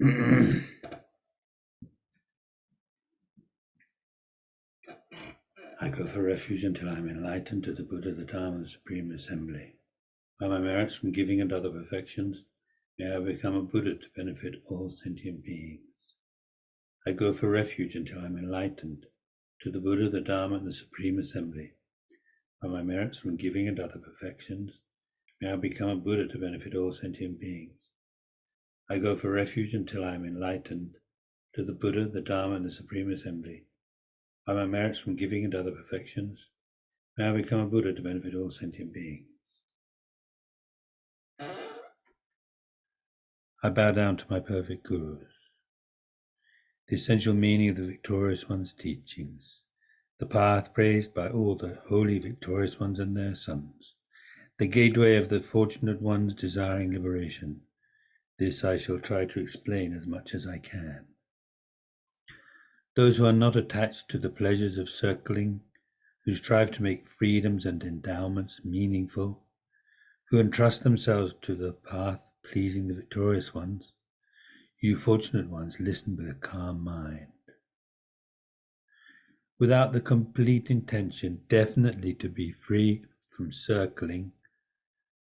I go for refuge until I am enlightened to the Buddha, the Dharma, the Supreme Assembly. By my merits from giving and other perfections, may I become a Buddha to benefit all sentient beings. I go for refuge until I am enlightened to the Buddha, the Dharma, and the Supreme Assembly. By my merits from giving and other perfections, may I become a Buddha to benefit all sentient beings. I go for refuge until I am enlightened to the Buddha, the Dharma, and the Supreme Assembly. By my merits from giving and other perfections, may I become a Buddha to benefit all sentient beings. I bow down to my perfect gurus. The essential meaning of the Victorious One's teachings, the path praised by all the holy Victorious Ones and their sons, the gateway of the fortunate ones desiring liberation. This I shall try to explain as much as I can. Those who are not attached to the pleasures of circling, who strive to make freedoms and endowments meaningful, who entrust themselves to the path pleasing the Victorious Ones, you fortunate ones, listen with a calm mind. Without the complete intention definitely to be free from circling,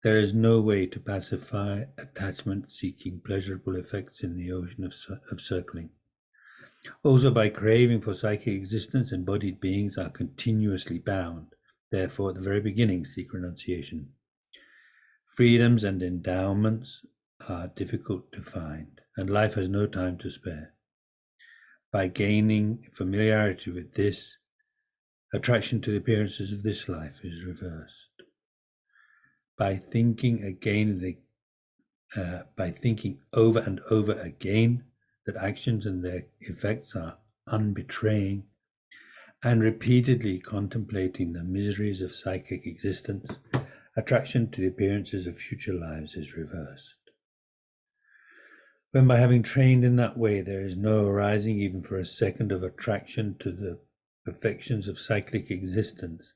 there is no way to pacify attachment seeking pleasurable effects in the ocean of circling. Also, by craving for psychic existence, embodied beings are continuously bound. Therefore, at the very beginning, seek renunciation. Freedoms and endowments are difficult to find, and life has no time to spare. By gaining familiarity with this, attraction to the appearances of this life is reversed. By thinking over and over again that actions and their effects are unbetraying, and repeatedly contemplating the miseries of psychic existence, attraction to the appearances of future lives is reversed. When by having trained in that way there is no arising even for a second of attraction to the perfections of cyclic existence,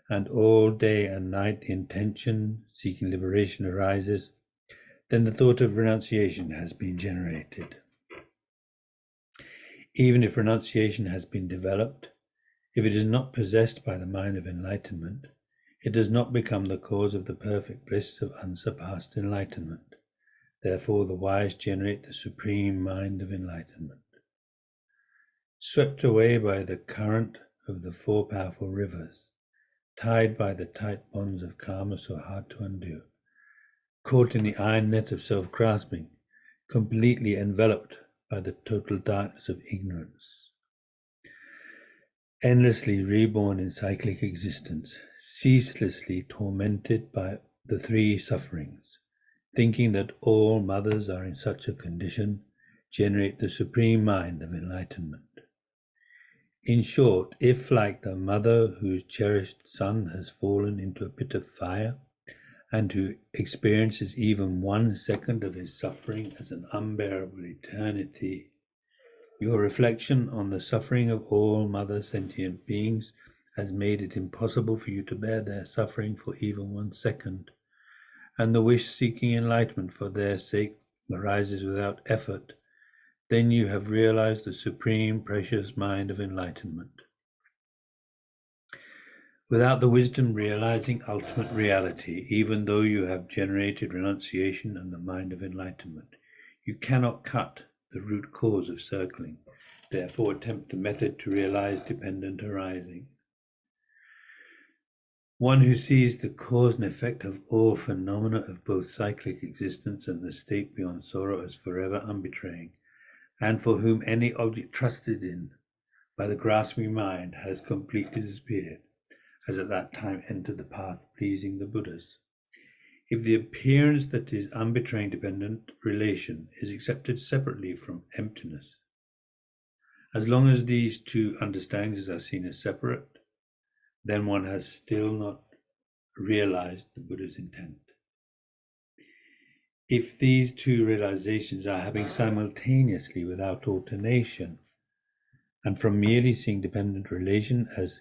and all day and night the intention seeking liberation arises, then the thought of renunciation has been generated. Even if renunciation has been developed, if it is not possessed by the mind of enlightenment, it does not become the cause of the perfect bliss of unsurpassed enlightenment. Therefore, the wise generate the supreme mind of enlightenment. Swept away by the current of the four powerful rivers, tied by the tight bonds of karma so hard to undo, caught in the iron net of self-grasping, completely enveloped by the total darkness of ignorance, endlessly reborn in cyclic existence, ceaselessly tormented by the three sufferings, thinking that all mothers are in such a condition, generate the supreme mind of enlightenment. In short, if like the mother whose cherished son has fallen into a pit of fire, and who experiences even 1 second of his suffering as an unbearable eternity, your reflection on the suffering of all mother sentient beings has made it impossible for you to bear their suffering for even 1 second, and the wish seeking enlightenment for their sake arises without effort, then you have realized the supreme precious mind of enlightenment. Without the wisdom realizing ultimate reality, even though you have generated renunciation and the mind of enlightenment, you cannot cut the root cause of circling. Therefore, attempt the method to realize dependent arising. One who sees the cause and effect of all phenomena of both cyclic existence and the state beyond sorrow as forever unbetraying, and for whom any object trusted in by the grasping mind has completely disappeared, has at that time entered the path pleasing the Buddhas. If the appearance that is unbetraying dependent relation is accepted separately from emptiness, as long as these two understandings are seen as separate, then one has still not realized the Buddha's intent. If these two realizations are happening simultaneously without alternation, and from merely seeing dependent relation as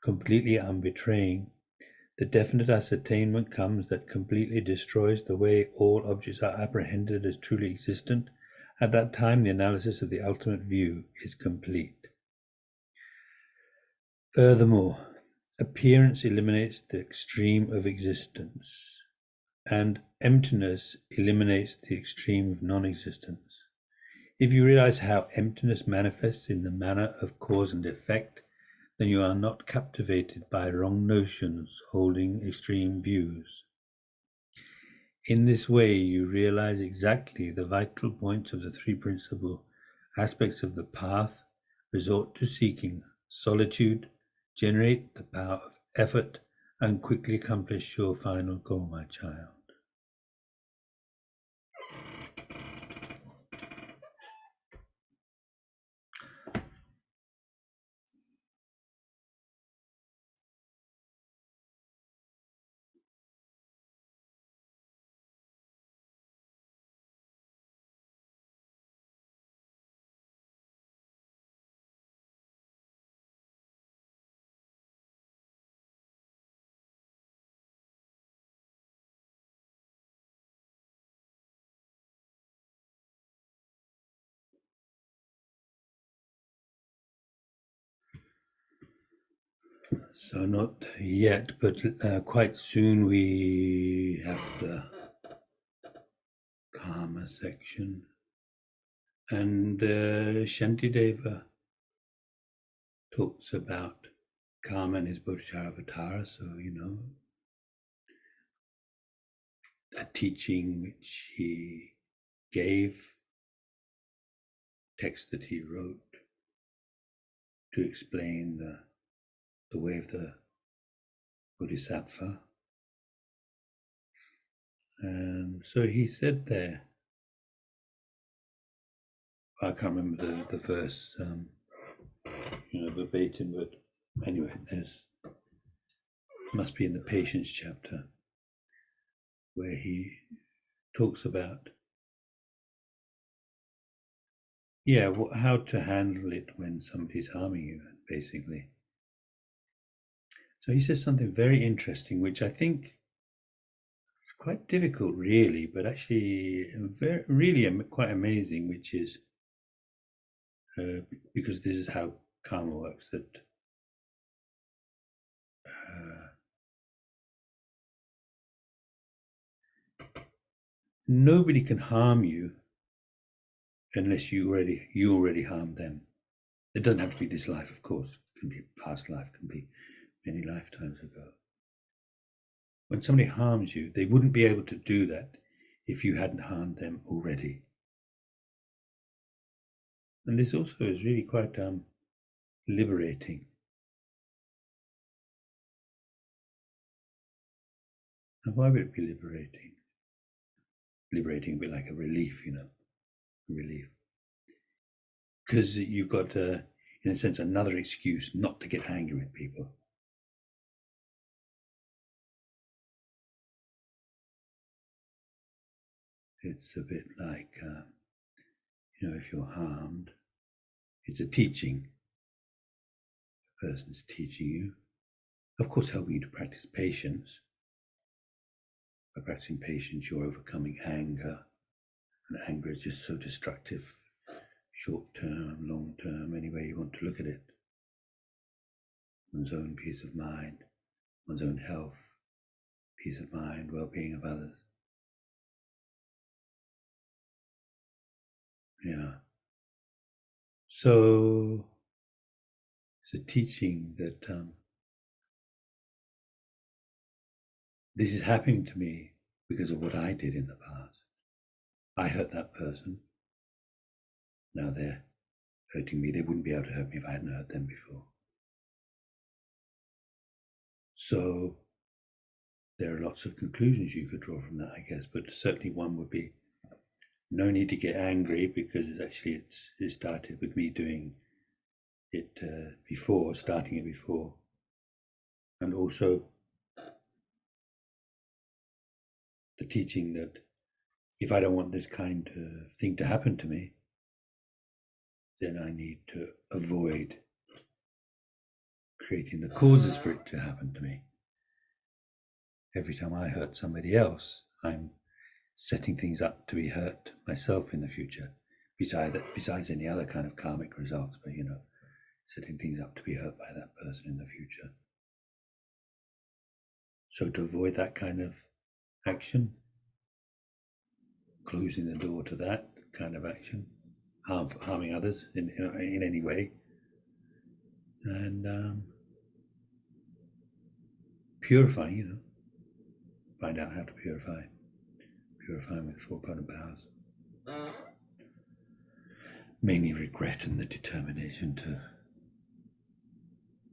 completely unbetraying, the definite ascertainment comes that completely destroys the way all objects are apprehended as truly existent At that time, the analysis of the ultimate view is complete. Furthermore, appearance eliminates the extreme of existence, and emptiness eliminates the extreme of non-existence. If you realize how emptiness manifests in the manner of cause and effect, then you are not captivated by wrong notions holding extreme views. In this way, you realize exactly the vital points of the three principal aspects of the path: resort to seeking, solitude, generate the power of effort, and quickly accomplish your final goal, my child. So not yet, but quite soon we have the karma section, and Shantideva talks about karma and his Bodhisattva, so a teaching which he gave, text that he wrote to explain the way of the Bodhisattva. And so he said there, I can't remember the verse verbatim, but anyway, must be in the patience chapter, where he talks about how to handle it when somebody's harming you, basically. So he says something very interesting, which I think is quite difficult, really, but actually quite amazing, which is because this is how karma works, that nobody can harm you unless you already harmed them. It doesn't have to be this life, of course. It can be past life, can be many lifetimes ago. When somebody harms you, they wouldn't be able to do that if you hadn't harmed them already. And this also is really quite liberating. And why would it be liberating? Liberating would be like a relief, relief. Because you've got, in a sense, another excuse not to get angry with people. It's a bit like, if you're harmed, it's a teaching. The person's teaching you, of course, helping you to practice patience. By practicing patience, you're overcoming anger, and anger is just so destructive, short term, long term, any way you want to look at it. One's own peace of mind, one's own health, peace of mind, well-being of others. So it's a teaching that this is happening to me because of what I did in the past. I hurt that person. Now they're hurting me. They wouldn't be able to hurt me if I hadn't hurt them before. So there are lots of conclusions you could draw from that, I guess, but certainly one would be no need to get angry, because it started with me doing it starting it before. And also the teaching that if I don't want this kind of thing to happen to me, then I need to avoid creating the causes for it to happen to me. Every time I hurt somebody else, I'm setting things up to be hurt myself in the future. besides any other kind of karmic results, but setting things up to be hurt by that person in the future. So to avoid that kind of action, closing the door to that kind of action, harming others in any way, and purifying, find out how to purify with 4 opponent powers. Mainly regret and the determination to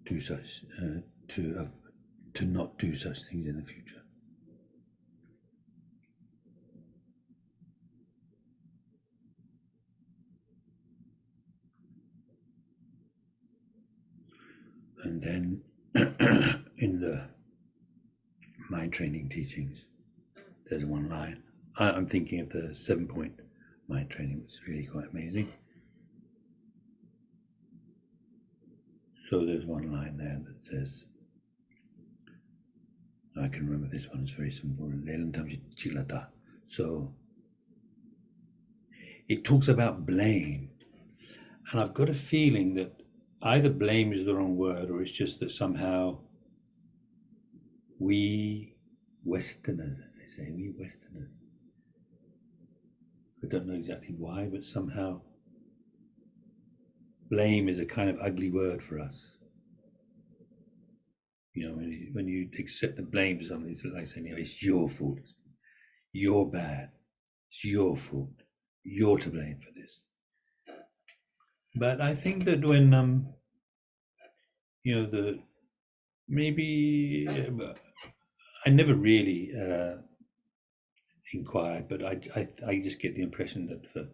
do such, to not do such things in the future. And then in the mind training teachings, there's one line. I'm thinking of the 7-point mind training, which is really quite amazing. So there's one line there that says, I can remember this one, it's very simple. So it talks about blame. And I've got a feeling that either blame is the wrong word, or it's just that somehow we Westerners, as they say, we Westerners, I don't know exactly why, but somehow blame is a kind of ugly word for us. When you accept the blame for something, it's like saying, it's your fault, you're bad, it's your fault, you're to blame for this. But I think that when I never really inquired, but I just get the impression that for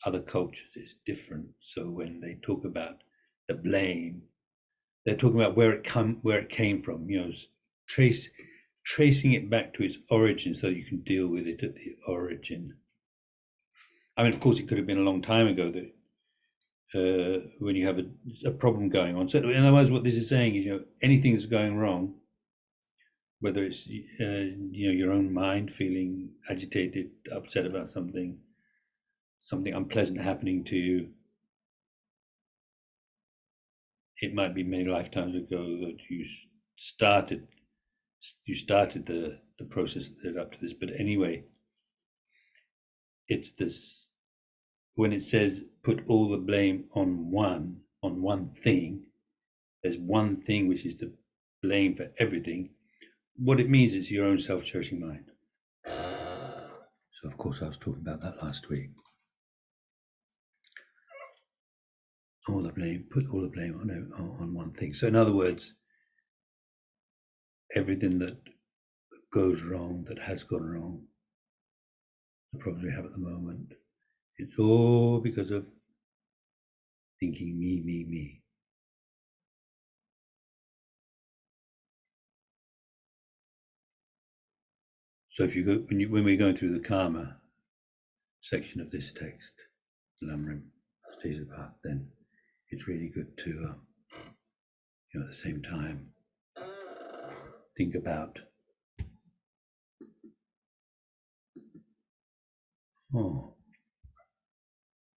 other cultures it's different. So when they talk about the blame, they're talking about where it came from. Tracing it back to its origin, so you can deal with it at the origin. I mean, of course, it could have been a long time ago that when you have a problem going on. So in other words, what this is saying is, anything that's going wrong, whether it's your own mind feeling agitated, upset about something unpleasant happening to you. It might be many lifetimes ago that you started the process that led up to this. But anyway, it's this, when it says put all the blame on one thing, there's one thing which is to blame for everything. What it means is your own self-cherishing mind. So of course I was talking about that last week. Put all the blame on one thing. So in other words, everything that goes wrong, that has gone wrong, the problems we have at the moment, it's all because of thinking me. So if you go when we're going through the karma section of this text, Lamrim stays apart, then it's really good to at the same time think about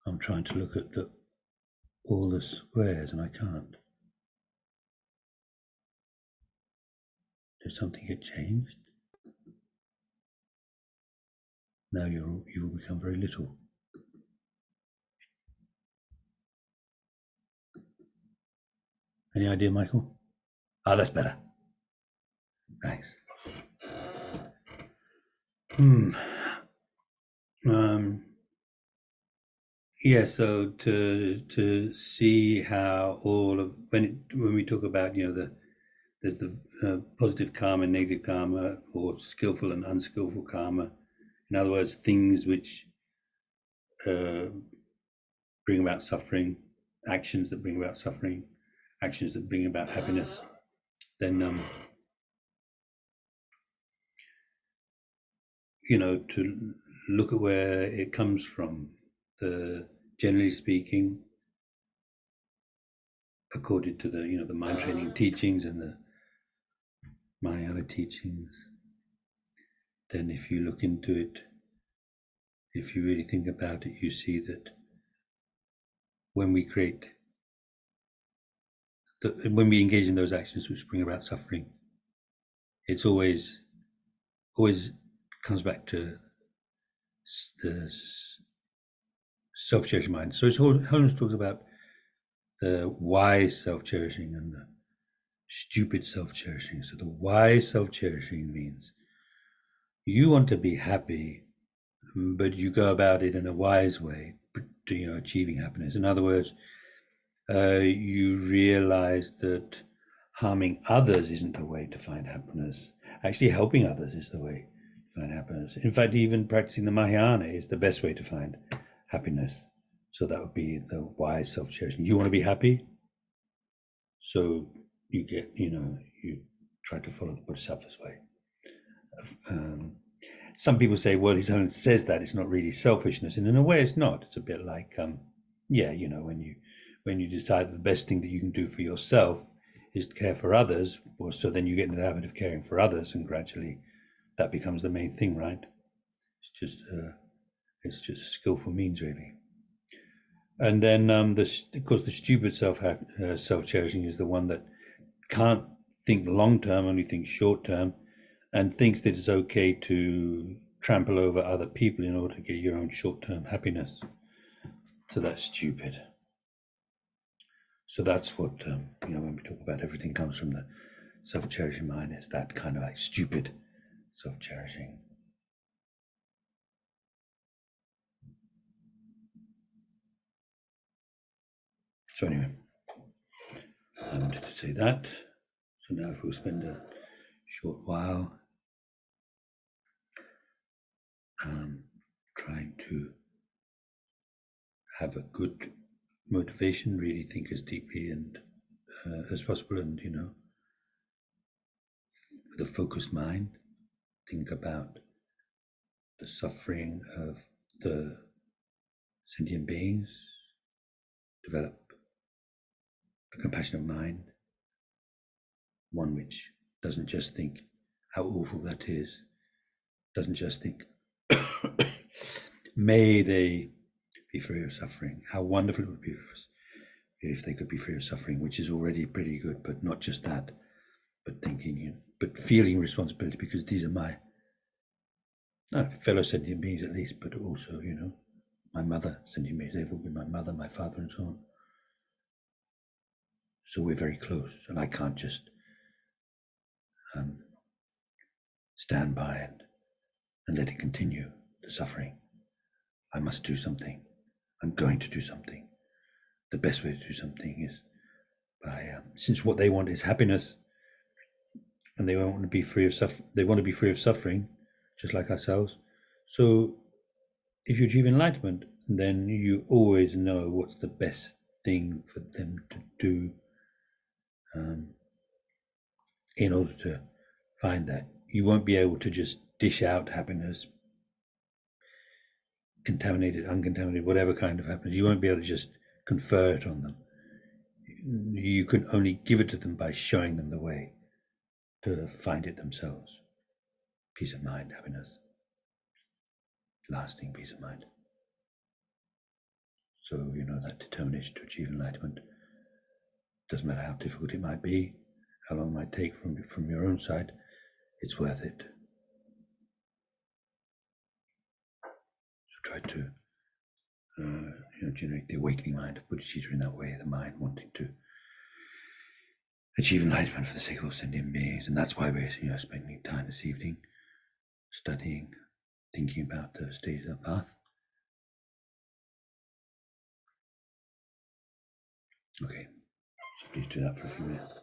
I'm trying to look at all the squares and I can't. Did something get changed? Now you will become very little. Any idea, Michael? That's better. Thanks. Yeah, so to see how all of when we talk about there's the positive karma, negative karma, or skillful and unskillful karma. In other words, things which bring about suffering, actions that bring about suffering, actions that bring about happiness. Then to look at where it comes from. Generally speaking, according to the mind training teachings and the Mahayana teachings, then if you look into it, if you really think about it, you see that when we when we engage in those actions which bring about suffering, it's always comes back to the self-cherishing mind. So Holmes talks about the wise self-cherishing and the stupid self-cherishing. So the wise self-cherishing means you want to be happy, but you go about it in a wise way, achieving happiness. In other words, you realize that harming others isn't the way to find happiness. Actually, helping others is the way to find happiness. In fact, even practicing the Mahayana is the best way to find happiness. So that would be the wise self-cherishing. You want to be happy, so you try to follow the Bodhisattva's way. Some people say, well, he says that it's not really selfishness, and in a way, it's not. It's a bit like, when you decide the best thing that you can do for yourself is to care for others, well, so then you get into the habit of caring for others, and gradually that becomes the main thing, right? It's just a skillful means, really. And then, of course, the stupid self-cherishing is the one that can't think long-term, only thinks short-term, and thinks that it's okay to trample over other people in order to get your own short-term happiness. So that's stupid. So that's what, when we talk about everything comes from the self-cherishing mind, it's that kind of like stupid self-cherishing. So anyway, I wanted to say that. So now if we'll spend a short while trying to have a good motivation, really think as deeply and as possible, and with a focused mind, think about the suffering of the sentient beings, develop a compassionate mind, one which doesn't just think how awful that is, doesn't just think, may they be free of suffering, how wonderful it would be if they could be free of suffering, which is already pretty good, but not just that, but thinking, but feeling responsibility, because these are my fellow sentient beings at least, but also, my mother, sentient beings, they will be my mother, my father, and so on. So we're very close, and I can't just stand by it and let it continue, the suffering. I must do something. I'm going to do something. The best way to do something is by, since what they want is happiness, and they want to be free of they want to be free of suffering, just like ourselves. So if you achieve enlightenment, then you always know what's the best thing for them to do in order to find that. You won't be able to just dish out happiness, contaminated, uncontaminated, whatever kind of happiness. You won't be able to just confer it on them. You can only give it to them by showing them the way to find it themselves. Peace of mind, happiness, lasting peace of mind. So, that determination to achieve enlightenment, doesn't matter how difficult it might be, how long it might take from your own side, it's worth it. So try to generate the awakening mind of Bodhicitta in that way, the mind wanting to achieve enlightenment for the sake of all sentient beings. And that's why we're spending time this evening studying, thinking about the stages of the path. Okay, so please do that for a few minutes.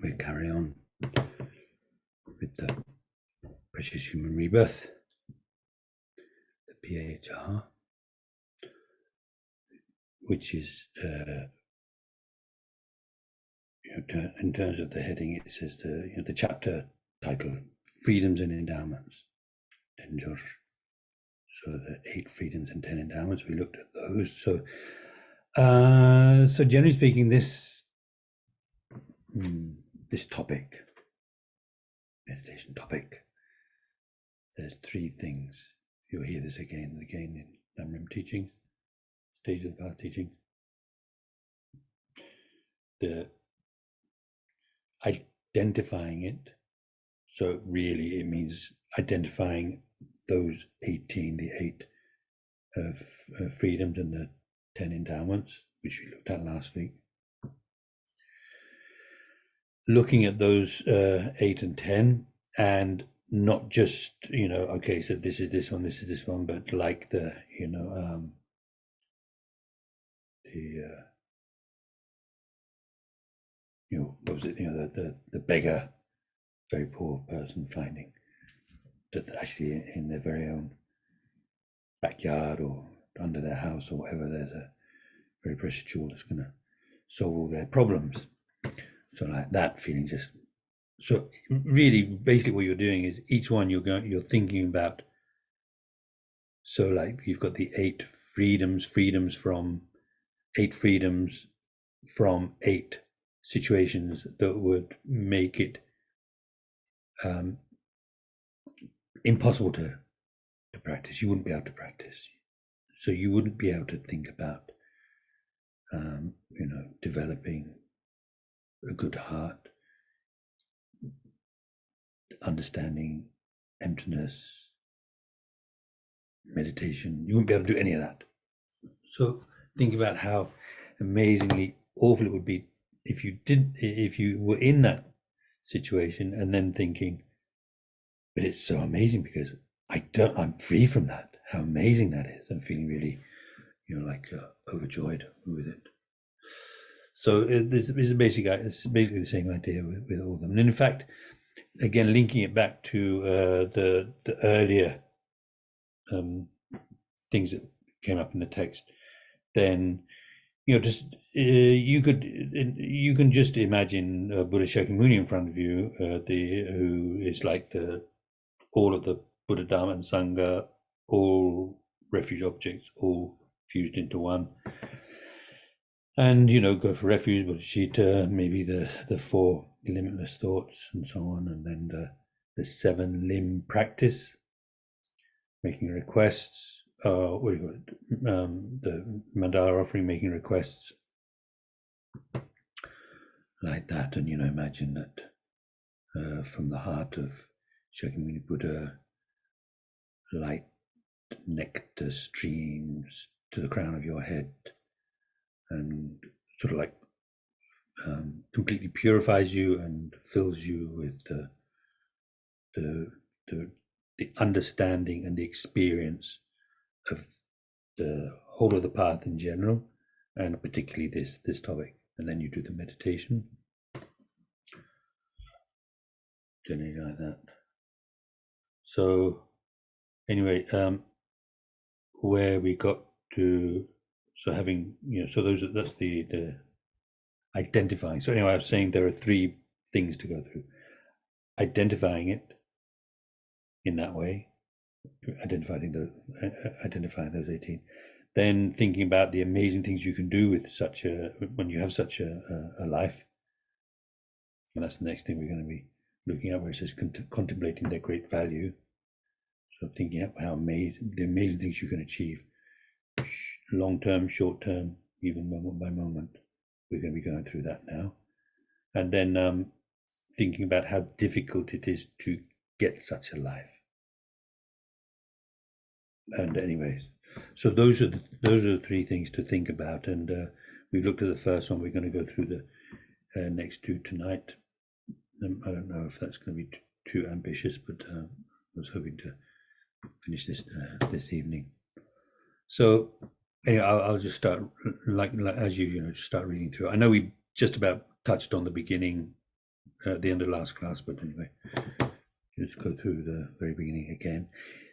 we'll carry on with the precious human rebirth, the PHR, which is, in terms of the heading, it says the chapter title, Freedoms and Endowments, Denjor. So the 8 freedoms and 10 endowments, we looked at those. So generally speaking, this topic, meditation topic, there's 3 things. You'll hear this again and again in Namrim teachings, stages of path teachings. The identifying it. So really it means identifying those 18, the 8 freedoms and the 10 endowments, which we looked at last week. Looking at those 8 and 10, and not just, okay, so this is this one, but like the, what was it, the beggar, very poor person finding that actually in their very own backyard or under their house or whatever, there's a very precious jewel that's going to solve all their problems. So like that feeling, just so really basically what you're doing is each one you're thinking about. So like you've got the 8 freedoms from 8 freedoms from 8 situations that would make it impossible to practice. You wouldn't be able to practice. So you wouldn't be able to think about developing a good heart, understanding emptiness, meditation. You wouldn't be able to do any of that. So think about how amazingly awful it would be if you were in that situation and then thinking, but it's so amazing because I'm free from that. How amazing that is. I'm feeling really, overjoyed with it. So this is basically the same idea with all of them. And in fact, again, linking it back to the earlier things that came up in the text, then you can just imagine Buddha Shakyamuni in front of you, who is like all of the Buddha, Dharma, and Sangha, all refuge objects, all fused into one. And go for refuge, bodhicitta, maybe the 4 limitless thoughts and so on, and then the 7 limb practice, making requests. The mandala offering, making requests, like that. And imagine that from the heart of Shakyamuni Buddha, light nectar streams to the crown of your head and sort of like completely purifies you and fills you with the understanding and the experience of the whole of the path in general, and particularly this topic. And then you do the meditation, generally like that. So anyway, where we got to, so having, so that's the identifying. So anyway, I was saying there are 3 things to go through. Identifying it in that way, identifying those 18. Then thinking about the amazing things you can do with when you have such a life. And that's the next thing we're going to be looking at, where it says contemplating their great value. So thinking about the amazing things you can achieve, long term, short term, even moment by moment. We're going to be going through that now. And then thinking about how difficult it is to get such a life. And anyways, so those are the 3 things to think about. And we've looked at the first one. We're going to go through the next 2 tonight. I don't know if that's going to be too ambitious, but I was hoping to finish this evening. So anyway, I'll just start like as usual, just start reading through. I know we just about touched on the beginning at the end of last class, but anyway, just go through the very beginning again.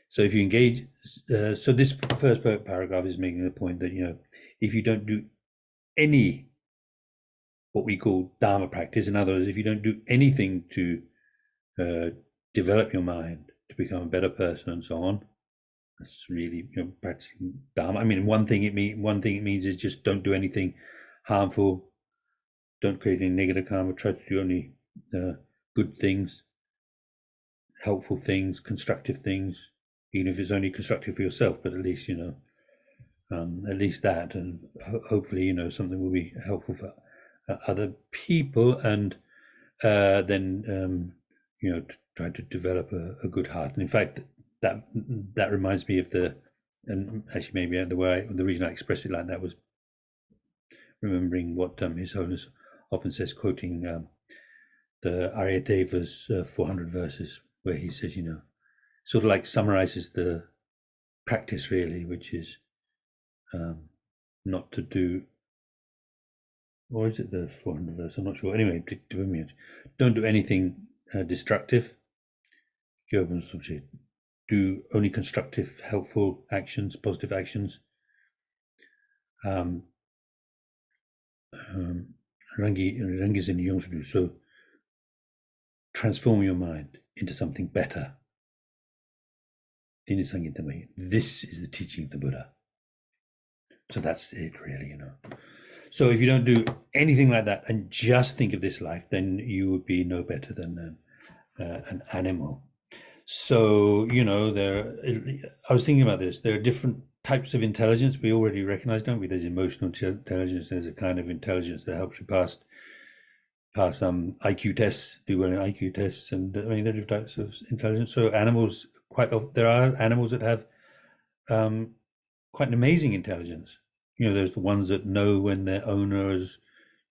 So if you engage, so this first paragraph is making the point that, if you don't do any what we call Dharma practice, in other words, if you don't do anything to develop your mind to become a better person and so on, that's really practicing Dharma. I mean, one thing it means is just don't do anything harmful, don't create any negative karma, try to do only good things, helpful things, constructive things, even if it's only constructive for yourself, but at least at least that, and hopefully something will be helpful for other people, and then try to develop a good heart. And in fact, that reminds me of and actually maybe the reason I expressed it like that was remembering what His Holiness often says, quoting the Aryadeva's 400 verses, where he says, sort of like summarizes the practice really, which is not to do, or is it the 400 verse? I'm not sure. Anyway, don't do anything destructive. Do only constructive, helpful actions, positive actions. So transform your mind into something better. This is the teaching of the Buddha. So that's it really, So if you don't do anything like that and just think of this life, then you would be no better than an animal. So, I was thinking about this. There are different types of intelligence we already recognize, don't we? There's emotional intelligence. There's a kind of intelligence that helps you pass IQ tests, do well in IQ tests. And I mean, there are different types of intelligence. So animals, there are animals that have quite an amazing intelligence. There's the ones that know when their owner is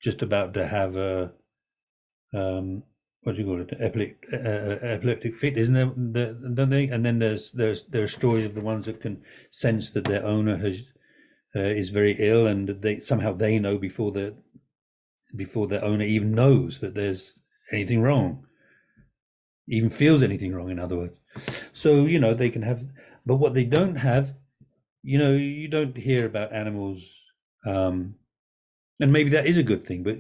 just about to have a what do you call it? Epileptic fit, isn't there? Don't they? And then there are stories of the ones that can sense that their owner is very ill, and they know before the owner even knows that there's anything wrong, even feels anything wrong. In other words, so they can have, but what they don't have, you don't hear about animals. And maybe that is a good thing, but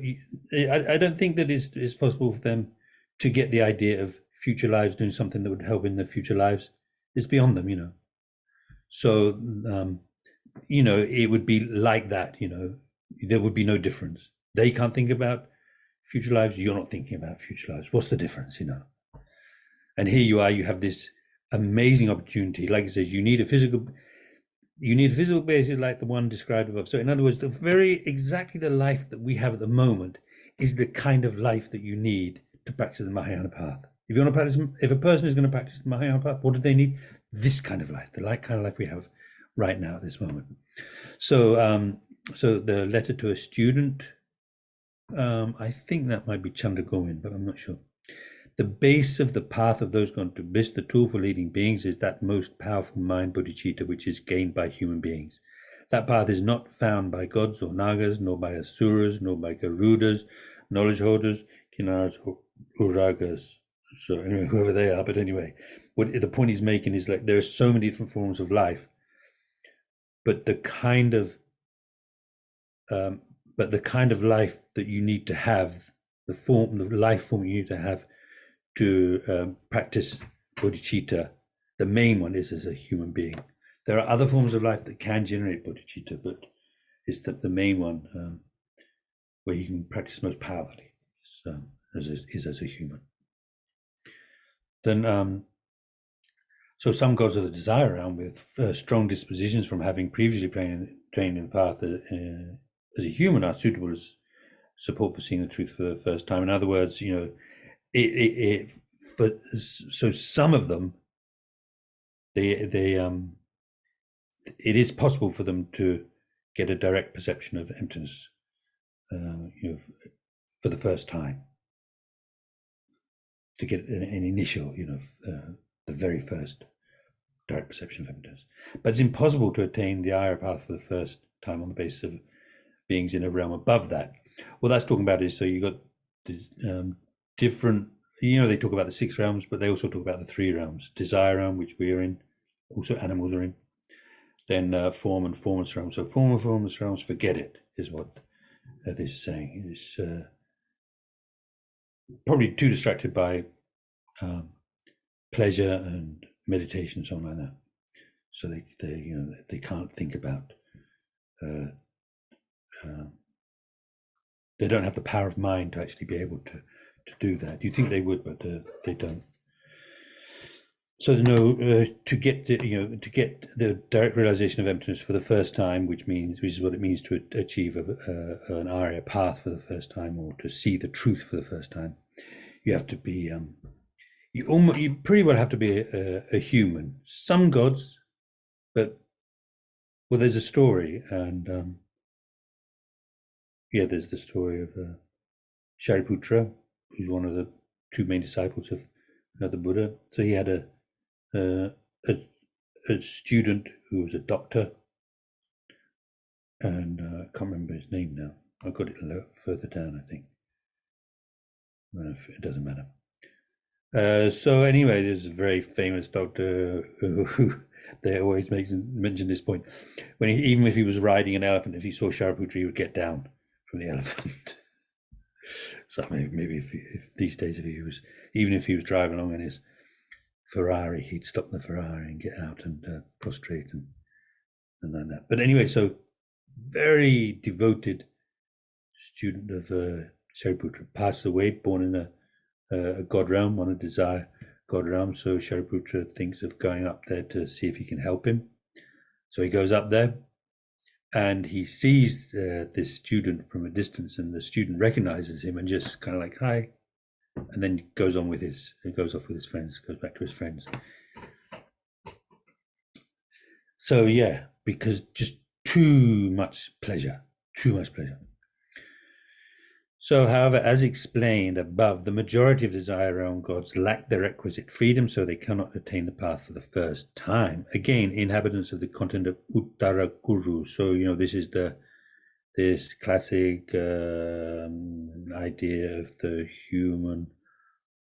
I don't think that it's possible for them to get the idea of future lives doing something that would help in their future lives. It's beyond them, So, it would be like that, there would be no difference. They can't think about future lives. You're not thinking about future lives. What's the difference, And here you are, you have this amazing opportunity. Like it says, you need a physical basis like the one described above. So in other words, exactly the life that we have at the moment is the kind of life that you need to practice the Mahayana path. If a person is going to practice the Mahayana path, what do they need? This kind of life, the kind of life we have right now at this moment. So, so the letter to a student, I think that might be Chandra Govind, but I'm not sure. The base of the path of those gone to bliss, the tool for leading beings, is that most powerful mind, bodhicitta, which is gained by human beings. That path is not found by gods or nagas, nor by asuras, nor by garudas, knowledge holders, kinars, or uragas. So anyway, whoever they are, but anyway, what the point he's making is like there are so many different forms of life, but the kind of life that you need to have, the life form you need to have to practice bodhicitta, the main one is as a human being. There are other forms of life that can generate bodhicitta, but it's the main one where you can practice most powerfully is as a human. Then, so some gods of the desire realm with strong dispositions from having previously trained in the path as a human are suitable as support for seeing the truth for the first time. In other words, but so some of them, it is possible for them to get a direct perception of emptiness, for the first time, to get an initial, the very first direct perception of emptiness. But it's impossible to attain the Arya path for the first time on the basis of beings in a realm above that. Well, that's talking about is, so you got different, they talk about the 6 realms, but they also talk about the 3 realms. Desire realm, which we are in, also animals are in. Then form and formless realms. So form and formless realms, forget it, is what this is saying. It's probably too distracted by pleasure and meditation and so on like that. So they can't think about. They don't have the power of mind to actually be able to do that. You think they would, but they don't. So to get the direct realization of emptiness for the first time, which is what it means to achieve an Arya path for the first time, or to see the truth for the first time, you have to be you pretty well have to be a human. Some gods, but well, there's a story, and there's the story of Shariputra, who's one of the 2 main disciples of the Buddha. So he had a student who was a doctor, and I can't remember his name now. I've got it further down, I think. It doesn't matter. So anyway, there's a very famous doctor who they always mention this point. Even if he was riding an elephant, if he saw Shariputra, he would get down from the elephant. So maybe if these days, even if he was driving along in his Ferrari, he'd stop the Ferrari and get out and prostrate and like that. But anyway, so very devoted student of Shariputra, passed away, born in a god realm, on a desire god realm. So Shariputra thinks of going up there to see if he can help him. So he goes up there, and he sees this student from a distance, and the student recognizes him and just kind of like, hi, and then goes off with his friends, goes back to his friends. So because just too much pleasure. So, however, as explained above, the majority of desire realm gods lack the requisite freedom, so they cannot attain the path for the first time. Again, inhabitants of the continent of Uttarakuru. So, this is this classic idea of the human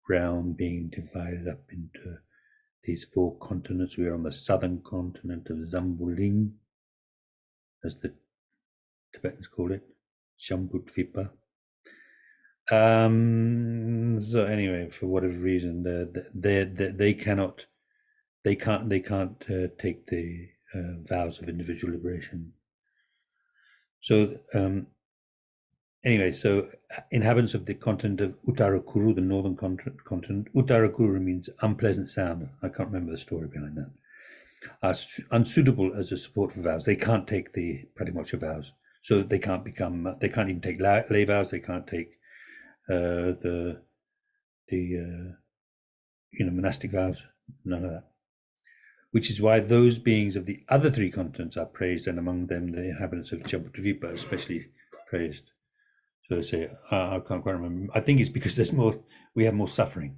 realm being divided up into these 4 continents. We are on the southern continent of Zambuling, as the Tibetans call it, Shambhudvipa. So anyway, for whatever reason, they can't take the vows of individual liberation. So anyway, so inhabitants of the continent of Uttarakuru, the northern continent. Uttarakuru means unpleasant sound. I can't remember the story behind that. Are unsuitable as a support for vows. They can't take the pratimoksha vows, so they can't even take lay vows. They can't take the monastic vows. None of that. Which is why those beings of the other 3 continents are praised, and among them the inhabitants of Jambudvipa especially praised. So they say, I can't quite remember. I think it's because we have more suffering.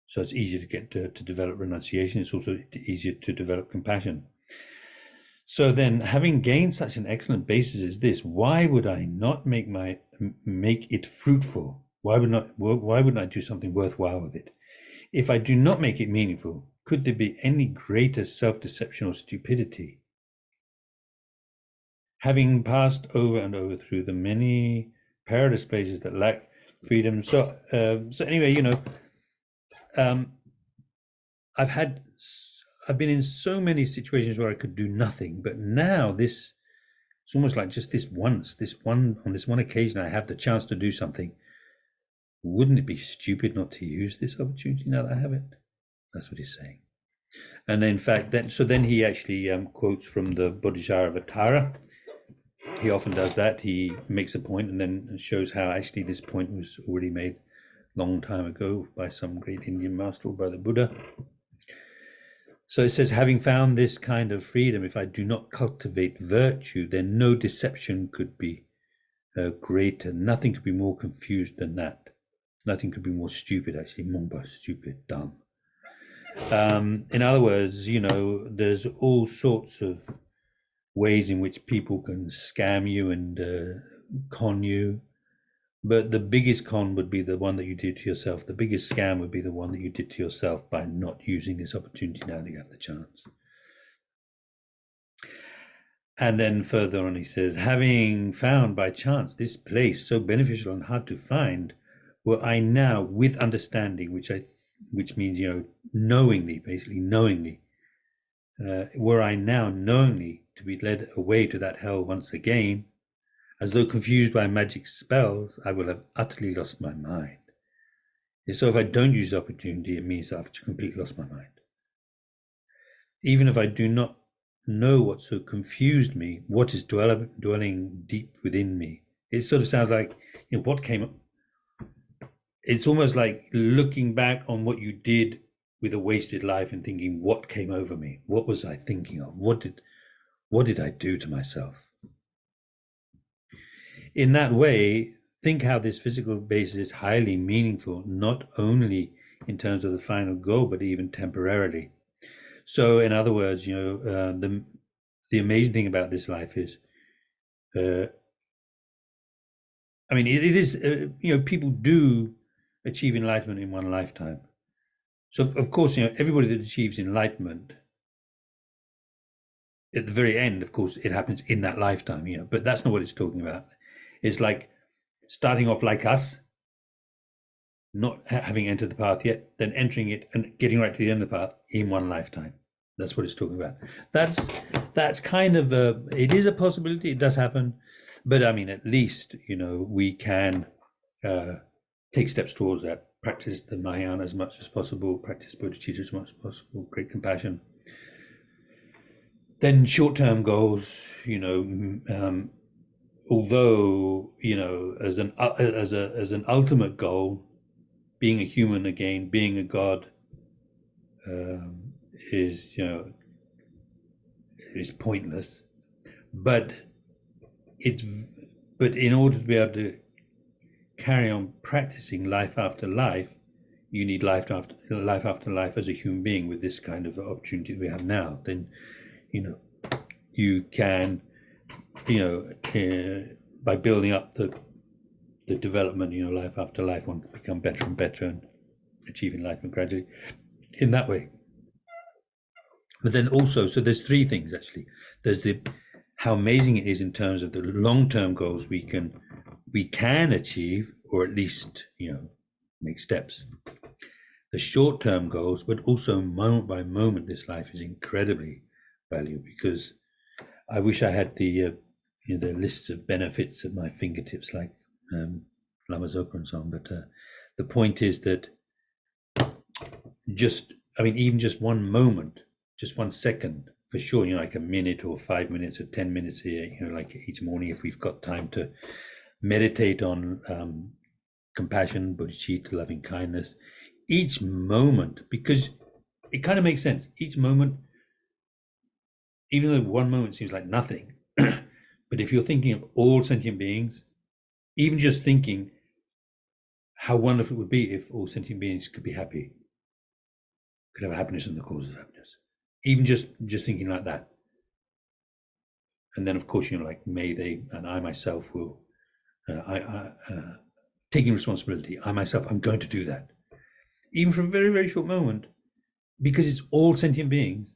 So it's easier to get to develop renunciation. It's also easier to develop compassion. So then, having gained such an excellent basis as this, why would I not make it fruitful? Why wouldn't I do something worthwhile with it? If I do not make it meaningful, could there be any greater self-deception or stupidity? Having passed over and over through the many perilous places that lack freedom. So anyway, I've been in so many situations where I could do nothing, but now it's almost like just on this one occasion, I have the chance to do something. Wouldn't it be stupid not to use this opportunity now that I have it? That's what he's saying. And in fact, then he actually quotes from the Bodhisattva. He often does that. He makes a point and then shows how actually this point was already made a long time ago by some great Indian master or by the Buddha. So it says, having found this kind of freedom, if I do not cultivate virtue, then no deception could be greater. Nothing could be more confused than that. Nothing could be more stupid, actually. Momba, stupid, dumb. In other words, there's all sorts of ways in which people can scam you and con you, but the biggest con would be the one that you did to yourself. The biggest scam would be the one that you did to yourself by not using this opportunity now that you have the chance. And then further on, he says, having found by chance this place so beneficial and hard to find, were I now with understanding, which means, knowingly, basically knowingly, were I now knowingly to be led away to that hell once again, as though confused by magic spells, I will have utterly lost my mind. So if I don't use the opportunity, it means I've completely lost my mind. Even if I do not know what so confused me, what is dwelling deep within me, it sort of sounds like, what came up. It's almost like looking back on what you did with a wasted life and thinking, what came over me? What was I thinking of? What did I do to myself? In that way, think how this physical basis is highly meaningful, not only in terms of the final goal, but even temporarily. So, in other words, the amazing thing about this life is, it is, people do achieve enlightenment in one lifetime. So, of course, everybody that achieves enlightenment, at the very end, of course, it happens in that lifetime, but that's not what it's talking about. It's like starting off like us, not having entered the path yet, then entering it and getting right to the end of the path in one lifetime. That's what it's talking about. That's kind of it is a possibility. It does happen, but at least we can take steps towards that. Practice the Mahayana as much as possible. Practice bodhicitta as much as possible. Great compassion. Then short-term goals. Although as an ultimate goal, being a human again, being a god, is pointless. But in order to be able to carry on practicing life after life, you need life after life as a human being with this kind of opportunity we have now. Then you can by building up the development, life after life, one can become better and better and achieve enlightenment gradually in that way. But then also, so there's three things actually. There's how amazing it is in terms of the long-term goals we can achieve, or at least make steps. The short-term goals, but also moment by moment, this life is incredibly valuable, because I wish I had the lists of benefits at my fingertips, like Lama Zopa and so on. But the point is that even just one moment, just 1 second, for sure, like a minute or 5 minutes or 10 minutes here, like each morning, if we've got time to meditate on compassion, bodhicitta, loving kindness, each moment, because it kind of makes sense. Each moment, even though one moment seems like nothing, but if you're thinking of all sentient beings, even just thinking how wonderful it would be if all sentient beings could be happy, could have happiness and the cause of happiness, even just thinking like that. And then, of course, like, may they, and I myself will, taking responsibility, I myself, I'm going to do that, even for a very, very short moment, because it's all sentient beings,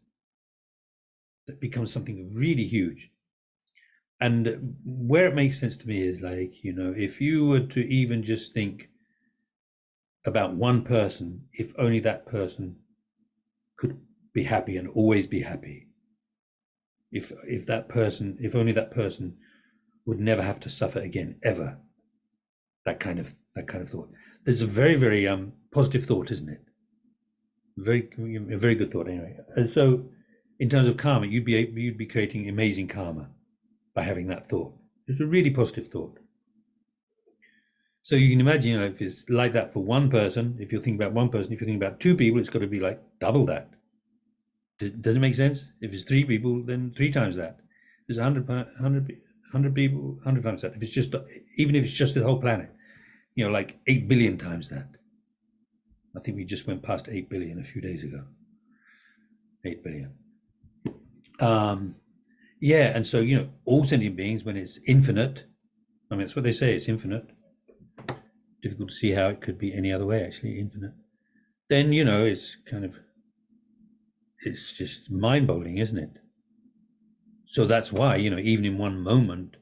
that becomes something really huge. And where it makes sense to me is, like, if you were to even just think about one person, if only that person could be happy and always be happy, if only that person would never have to suffer again, ever, that kind of thought. There's a very, very positive thought, isn't it? A very good thought, anyway. And so, in terms of karma, you'd be creating amazing karma by having that thought. It's a really positive thought. So you can imagine, if it's like that for one person, if you're thinking about one person, if you're thinking about two people, it's got to be like double that. Does it make sense? If it's 3 people, then 3 times that. If it's 100 people, 100 times that. Even if it's just the whole planet, like 8 billion times that. I think we just went past 8 billion a few days ago. 8 billion. And so, all sentient beings, when it's infinite, I mean, that's what they say, it's infinite. Difficult to see how it could be any other way, actually, infinite. Then, it's it's just mind-boggling, isn't it? So that's why, even in one moment,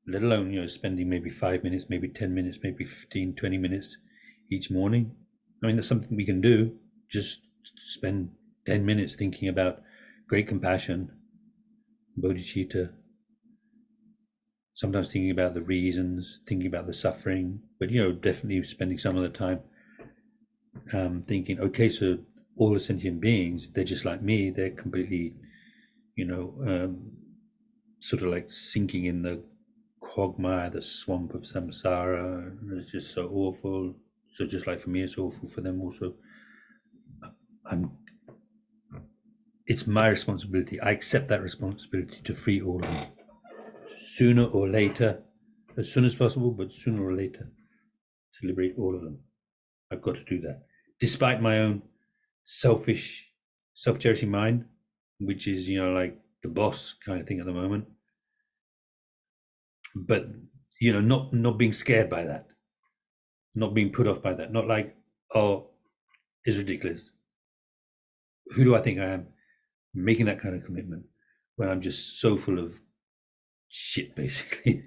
let alone, spending maybe 5 minutes, maybe 10 minutes, maybe 15, 20 minutes each morning. I mean, that's something we can do. Just spend 10 minutes thinking about great compassion, bodhicitta, sometimes thinking about the reasons, thinking about the suffering, but, definitely spending some of the time thinking, okay, so all the sentient beings, they're just like me. They're completely, sort of like sinking in the quagmire, the swamp of samsara. It's just so awful. So just like for me, it's awful for them also. It's my responsibility. I accept that responsibility to free all of them. Sooner or later, as soon as possible, but sooner or later, to liberate all of them. I've got to do that. Despite my own selfish, self-cherishing mind, which is, like the boss kind of thing at the moment. But, not being scared by that, not being put off by that, not like, oh, it's ridiculous. Who do I think I am? Making that kind of commitment when I'm just so full of shit, basically.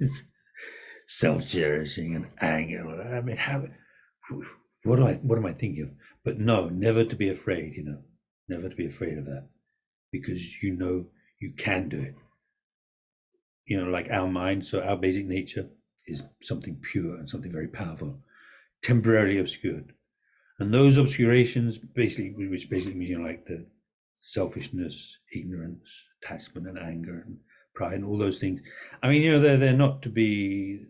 Self-cherishing and anger. I mean, what am I thinking of? But no, never to be afraid, never to be afraid of that, because you can do it. Like our mind, so our basic nature is something pure and something very powerful, temporarily obscured. And those obscurations which basically means, like the selfishness, ignorance, attachment and anger and pride and all those things. I mean, they're not to be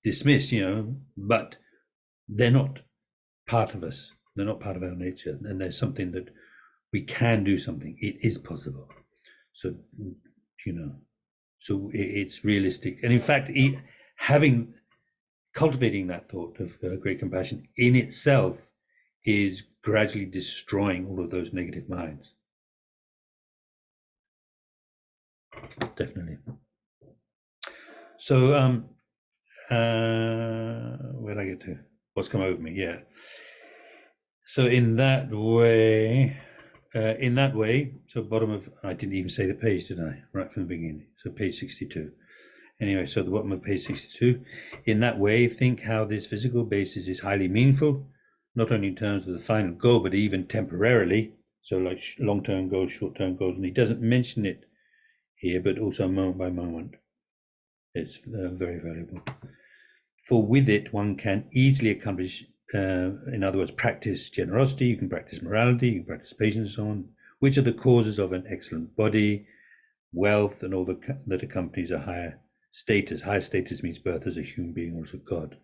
dismissed, but they're not part of us. They're not part of our nature. And there's something that we can do something. It is possible. So, so it's realistic. And in fact, cultivating that thought of great compassion in itself is gradually destroying all of those negative minds. Definitely. So, where did I get to? What's come over me? Yeah. So in that way, so bottom of, I didn't even say the page, did I? Right from the beginning. So page 62. Anyway, so the bottom of page 62. In that way, think how this physical basis is highly meaningful, not only in terms of the final goal, but even temporarily. So like long-term goals, short-term goals. And he doesn't mention it here, but also moment by moment. It's very valuable. For with it, one can easily accomplish, in other words, practice generosity, you can practice morality, you can practice patience, and so on, which are the causes of an excellent body, wealth, and all that accompanies a higher status. Higher status means birth as a human being or as a god.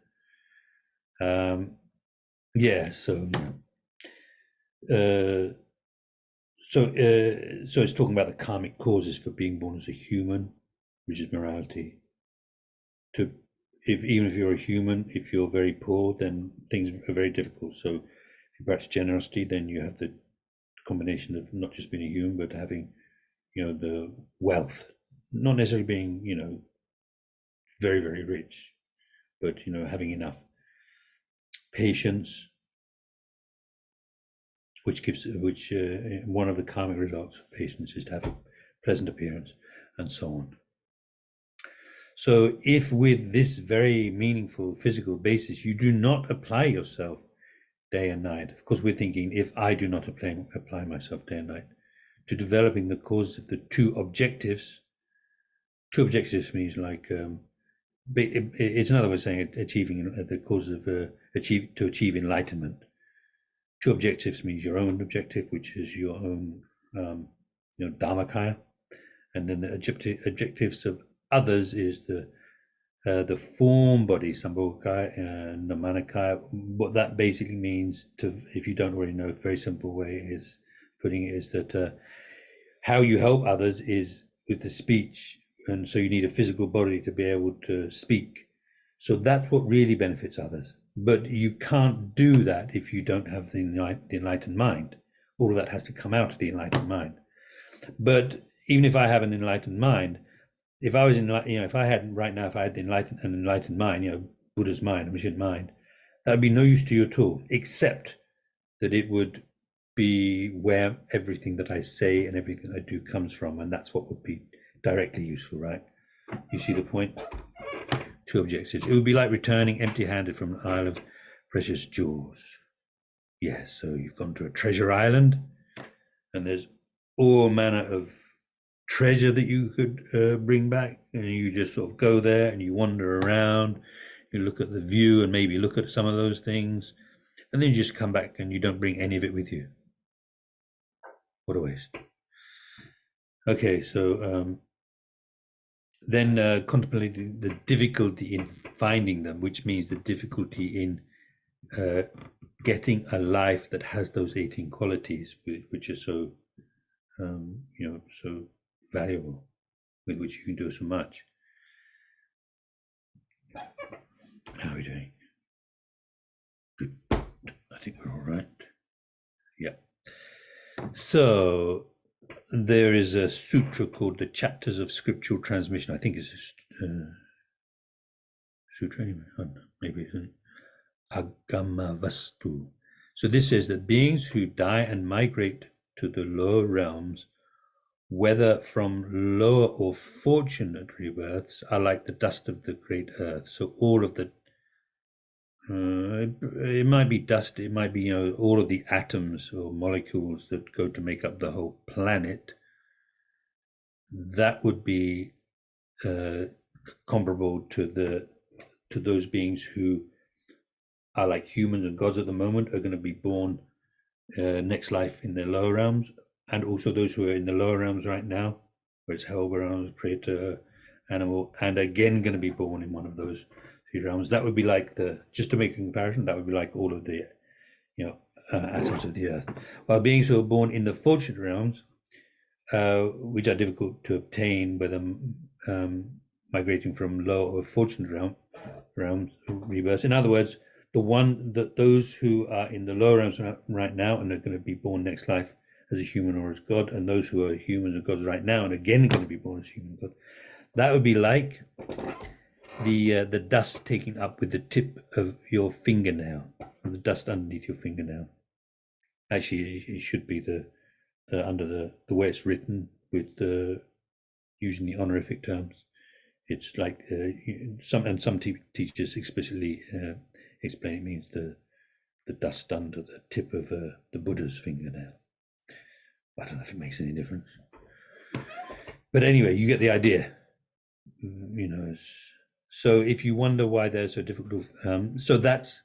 So it's talking about the karmic causes for being born as a human, which is morality. Even if you're a human, if you're very poor, then things are very difficult. So if you practice generosity, then you have the combination of not just being a human, but having, the wealth, not necessarily being, very, very rich, but, having enough. Patience, which one of the karmic results of patience is to have a pleasant appearance, and so on. So if with this very meaningful physical basis, you do not apply yourself day and night, of course, we're thinking, if I do not apply myself day and night to developing the causes of the two objectives means like, it's another way of saying achieving the causes of to achieve enlightenment. Two objectives means your own objective, which is your own dharmakaya, and then the objectives of others is the form body, sambhogakaya and namanakaya. What that basically means, if you don't already know, a very simple way is putting it is that how you help others is with the speech, and so you need a physical body to be able to speak. So that's what really benefits others. But you can't do that if you don't have the enlightened mind. All of that has to come out of the enlightened mind. But even if I have an enlightened mind, if I was if I had right now, if I had an enlightened mind, Buddha's mind, a Michioned mind, that would be no use to you at all, except that it would be where everything that I say and everything I do comes from, and that's what would be directly useful, right? You see the point? Two objectives. It would be like returning empty-handed from an isle of precious jewels. Yes, so you've gone to a treasure island, and there's all manner of treasure that you could bring back, and you just sort of go there and you wander around, you look at the view and maybe look at some of those things, and then you just come back and you don't bring any of it with you. What a waste. Okay, so then contemplating the difficulty in finding them, which means the difficulty in getting a life that has those 18 qualities, which are so so valuable, with which you can do so much. How are we doing? Good. I think we're all right. Yeah. So there is a sutra called the Chapters of Scriptural Transmission. I think it's a sutra anyway. I don't know, maybe it's an Agamavastu. So this says that beings who die and migrate to the lower realms, whether from lower or fortunate rebirths, are like the dust of the great earth. So all of the it might be dust, it might be all of the atoms or molecules that go to make up the whole planet. That would be comparable to those beings who are like humans and gods at the moment, are going to be born next life in the lower realms, and also those who are in the lower realms right now, where it's hell realms, predator, animal, and again going to be born in one of those three realms. That would be like just to make a comparison, that would be like all of the atoms of the earth. While beings who are born in the fortunate realms, which are difficult to obtain, whether migrating from low or fortunate realms rebirths. In other words, those who are in the lower realms right now and are going to be born next life as a human or as God, and those who are humans and gods right now and again going to be born as human and God, that would be like the dust taken up with the tip of your fingernail, the dust underneath your fingernail. Actually, it should be the under the way it's written, with using the honorific terms. It's like some teachers explicitly explain it means the dust under the tip of the Buddha's fingernail. I don't know if it makes any difference, but anyway, you get the idea. So if you wonder why they're so difficult, so that's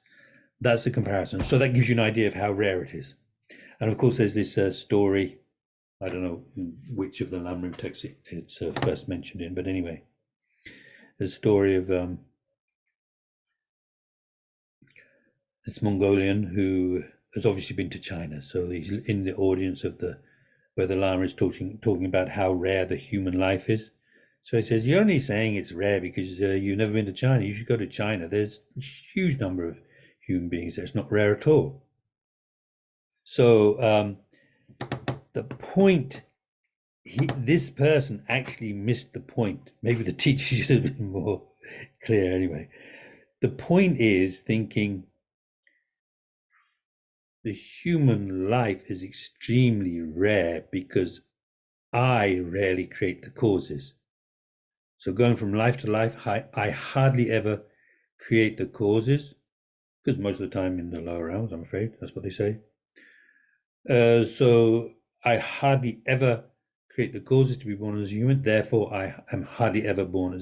the comparison. So that gives you an idea of how rare it is. And of course, there's this story. I don't know which of the Lamrim texts it's first mentioned in, but anyway, the story of this Mongolian who has obviously been to China, so he's in the audience of where the Lama is talking about how rare the human life is. So he says, "You're only saying it's rare because you've never been to China. You should go to China. There's a huge number of human beings. It's not rare at all." So the point, this person actually missed the point. Maybe the teacher should have been more clear anyway. The point is thinking the human life is extremely rare because I rarely create the causes. So going from life to life, I hardly ever create the causes, because most of the time in the lower realms, I'm afraid, that's what they say. So I hardly ever create the causes to be born as a human. Therefore, I am hardly ever born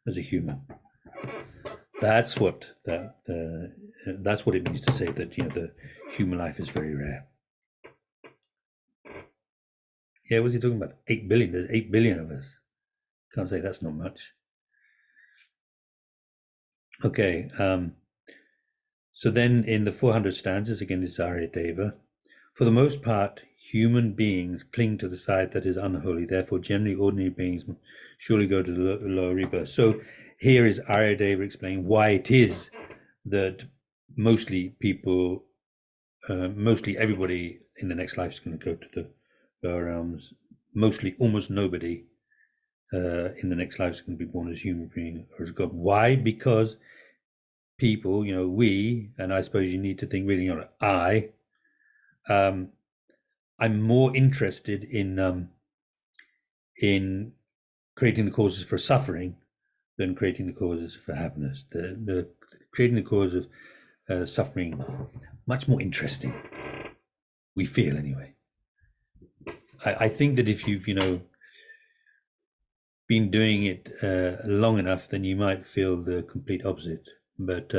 as a human. That's what that's what it means to say that the human life is very rare. Yeah, what's he talking about? 8 billion. There's 8 billion of us. Can't say that's not much. Okay. So then in the 400 stanzas, again, this is Arya Deva. For the most part, human beings cling to the side that is unholy. Therefore, generally, ordinary beings surely go to the lower rebirth. So here is Arya Deva explaining why it is that mostly people, mostly everybody in the next life is going to go to the lower realms. Mostly, almost nobody in the next life is going to be born as a human being or as God. Why? Because people, we, and I suppose you need to think really on it. I'm more interested in creating the causes for suffering than creating the causes for happiness. The creating the cause of suffering much more interesting. We feel anyway. I think that if you've been doing it long enough, then you might feel the complete opposite. But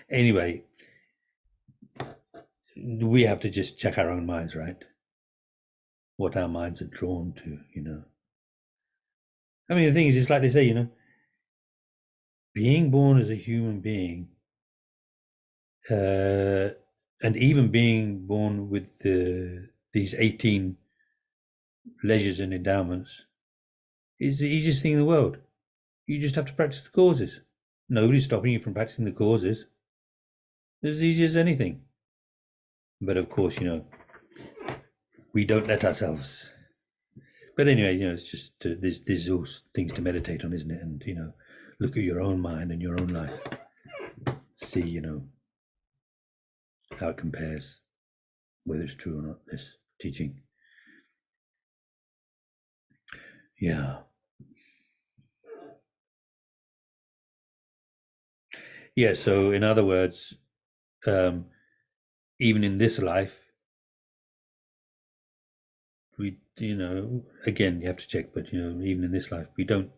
anyway, we have to just check our own minds, right? What our minds are drawn to. I mean, the thing is, it's like they say, being born as a human being, and even being born with these 18 leisures and endowments is the easiest thing in the world. You just have to practice the causes. Nobody's stopping you from practicing the causes. It's as easy as anything. But of course, we don't let ourselves. But anyway, it's just there's all things to meditate on, isn't it? And look at your own mind and your own life. See, how it compares, whether it's true or not, this teaching. Yeah. Yeah, so in other words, even in this life, we, again, you have to check, but, even in this life, we don't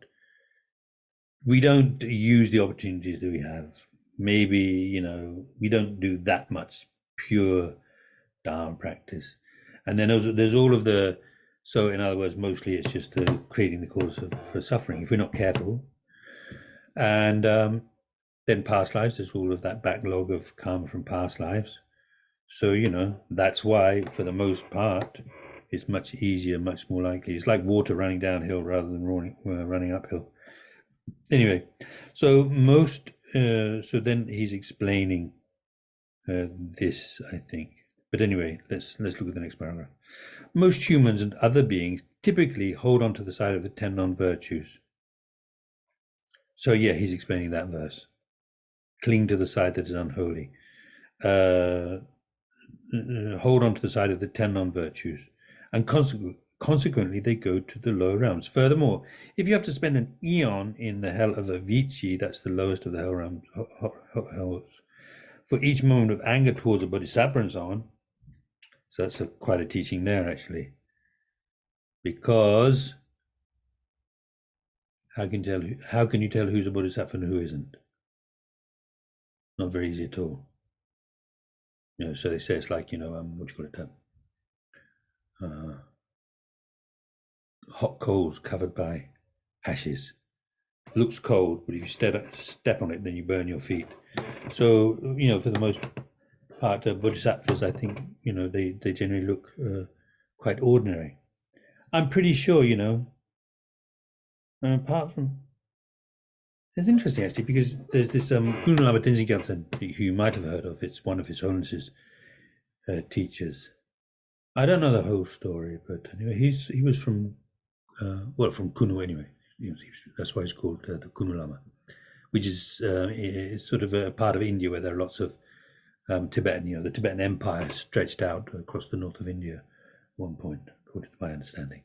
use the opportunities that we have. Maybe, we don't do that much pure Dharma practice. And then there's all of so in other words, mostly it's just creating the cause for suffering if we're not careful. And then past lives, there's all of that backlog of karma from past lives. So, that's why, for the most part, it's much easier, much more likely. It's like water running downhill rather than running uphill. Anyway, so so then he's explaining this, I think. But anyway, let's look at the next paragraph. Most humans and other beings typically hold on to the side of the 10 non-virtues. So yeah, he's explaining that verse. Cling to the side that is unholy. Hold on to the side of the 10 non-virtues. And consequently, they go to the lower realms. Furthermore, if you have to spend an eon in the hell of Avicii, that's the lowest of the hell realms, for each moment of anger towards a bodhisattva and so on, so that's quite a teaching there, actually. Because how can you tell who's a bodhisattva and who isn't? Not very easy at all. So they say it's like, what do you call it? Hot coals covered by ashes. Looks cold, but if you step on it, then you burn your feet. So, for the most part, bodhisattvas, I think, they generally look quite ordinary. I'm pretty sure, apart from, it's interesting actually, because there's this Guru Lama Tenzin Gyaltsen, who you might have heard of. It's one of His Holiness's teachers. I don't know the whole story, but anyway, he was from from Kunu anyway. That's why it's called the Kunu Lama, which is sort of a part of India where there are lots of Tibetan. The Tibetan Empire stretched out across the north of India at one point, according to my understanding.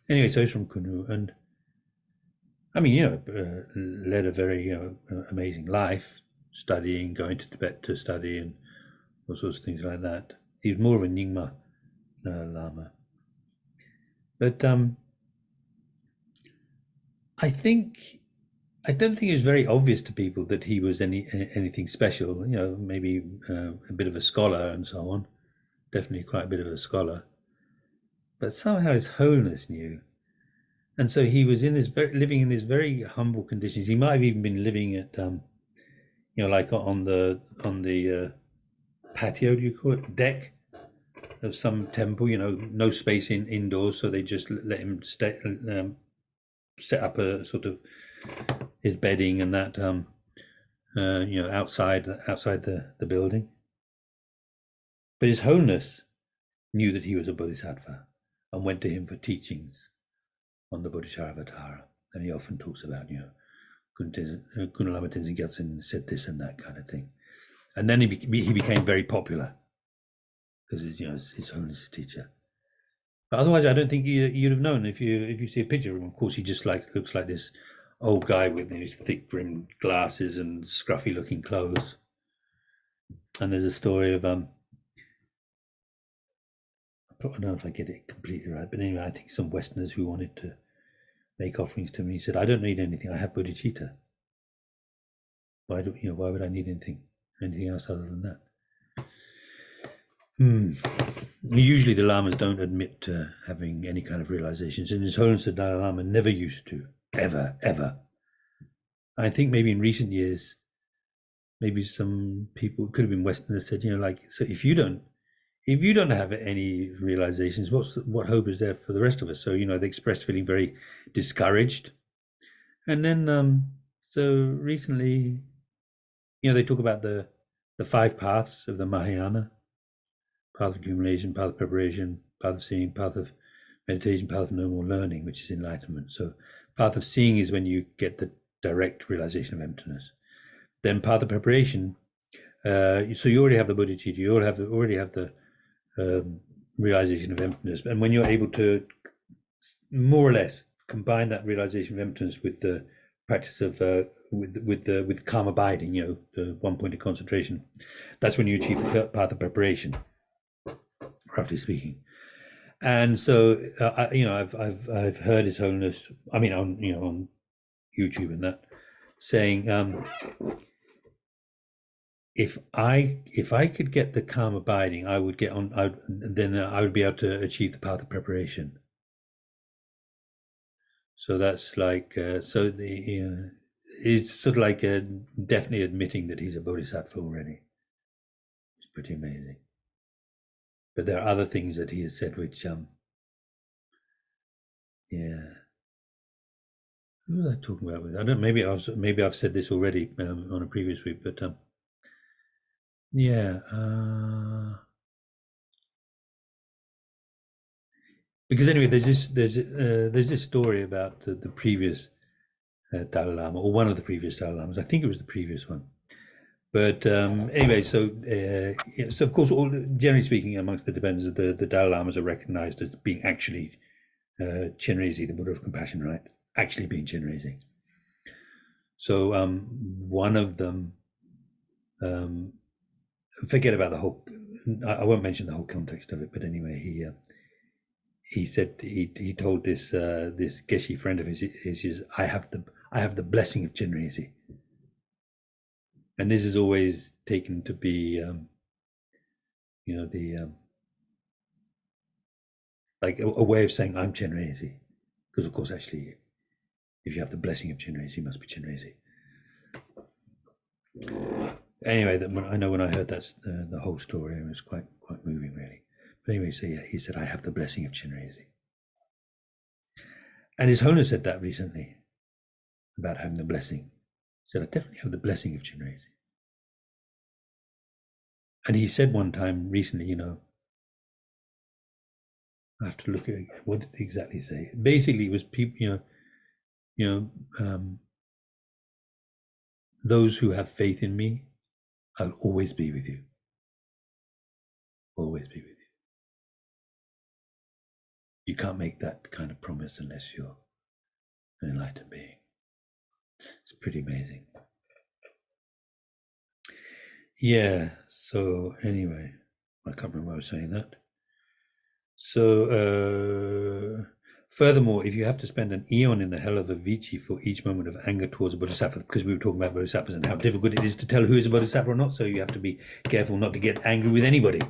Anyway, so he's from Kunu, and I mean, led a very amazing life, studying, going to Tibet to study, and all sorts of things like that. He was more of a Nyingma Lama, but I don't think it was very obvious to people that he was anything special. Maybe a bit of a scholar and so on. Definitely quite a bit of a scholar. But somehow His Holiness knew, and so he was living in these very humble conditions. He might have even been living at, like on the patio, do you call it, deck of some temple. No space indoors, so they just let him set up a sort of his bedding and that, outside the building. But His Holiness knew that he was a bodhisattva and went to him for teachings on the Bodhisattva. And he often talks about, Gunnar Lama Tenzin Gyatso said this and that kind of thing. And then he became very popular because his Holiness teacher. But otherwise, I don't think you'd have known if you see a picture of him. Of course, he just looks like this old guy with his thick-brimmed glasses and scruffy-looking clothes. And there's a story of I don't know if I get it completely right, but anyway, I think some Westerners who wanted to make offerings to him, he said, "I don't need anything. I have bodhicitta. Why would I need anything else other than that?" Usually the lamas don't admit to having any kind of realizations, and His Holiness the Dalai Lama never used to, ever. I think maybe in recent years, maybe some people, it could have been Westerners, said, so if you don't have any realizations, what hope is there for the rest of us? So they expressed feeling very discouraged, and then so recently, they talk about the 5 paths of the Mahayana: path of accumulation, path of preparation, path of seeing, path of meditation, path of no more learning, which is enlightenment. So path of seeing is when you get the direct realization of emptiness. Then path of preparation, so you already have the bodhicitta, you already have the realization of emptiness, and when you're able to more or less combine that realization of emptiness with the practice of with calm abiding, the one-pointed concentration, that's when you achieve the path of preparation, roughly speaking. And so I've heard His Holiness, on YouTube and that, saying, if I could get the calm abiding, I would get on. Then I would be able to achieve the path of preparation. So that's like it's sort of like definitely admitting that he's a bodhisattva already. It's pretty amazing. But there are other things that he has said which who was I talking about with? I don't. Maybe I've said this already on a previous week, but because anyway, there's this story about the previous Dalai Lama, or one of the previous Dalai Lamas. I think it was the previous one. But anyway, so of course, generally speaking, amongst the dependents, the Dalai Lamas are recognized as being actually Chenrezig, the Buddha of compassion, right? Actually being Chenrezig. So one of them, forget about the whole. I won't mention the whole context of it, but anyway, he said he told this Geshe friend of his, I have the blessing of Chenrezig. And this is always taken to be, like a way of saying I'm Chenrezig, because of course, actually, if you have the blessing of Chenrezig, you must be Chenrezig. Anyway, I know when I heard that the whole story, it was quite moving, really. But anyway, so he said, I have the blessing of Chenrezig. And His Holiness said that recently about having the blessing. He said, I definitely have the blessing of Chenrezig. And he said one time recently, I have to look at what did he exactly say. Basically, it was people, those who have faith in me, I'll always be with you. Always be with you. You can't make that kind of promise unless you're an enlightened being. It's pretty amazing. Yeah, so anyway, I can't remember why I was saying that. So, furthermore, if you have to spend an eon in the hell of a Vici for each moment of anger towards a bodhisattva, because we were talking about bodhisattvas and how difficult it is to tell who is a bodhisattva or not, so you have to be careful not to get angry with anybody.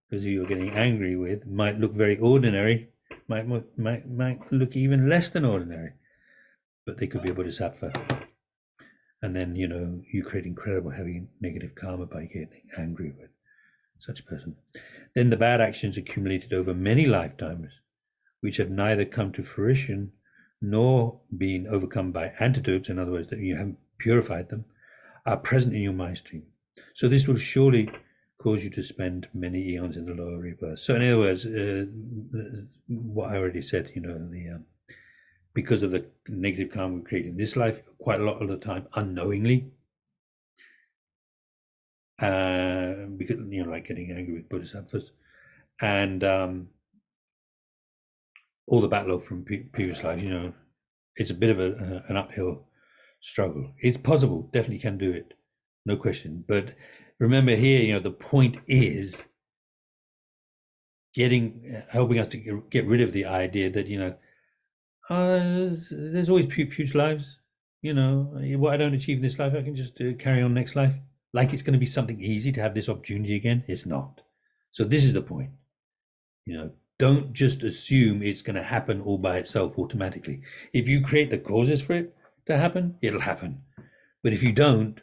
Because who you're getting angry with might look very ordinary, might look even less than ordinary, but they could be a bodhisattva. And then, you create incredible heavy negative karma by getting angry with such a person. Then the bad actions accumulated over many lifetimes, which have neither come to fruition nor been overcome by antidotes, in other words, that you haven't purified them, are present in your mind stream. So this will surely cause you to spend many eons in the lower rebirth. So in other words, what I already said, because of the negative karma we create in this life, quite a lot of the time unknowingly. Because, like getting angry with bodhisattvas, and all the backlog from previous lives, it's a bit of an uphill struggle. It's possible, definitely can do it, no question. But remember here, the point is helping us to get rid of the idea that, there's always future lives. What I don't achieve in this life, I can just carry on next life. Like it's going to be something easy to have this opportunity again. It's not. So this is the point. Don't just assume it's going to happen all by itself automatically. If you create the causes for it to happen, it'll happen. But if you don't,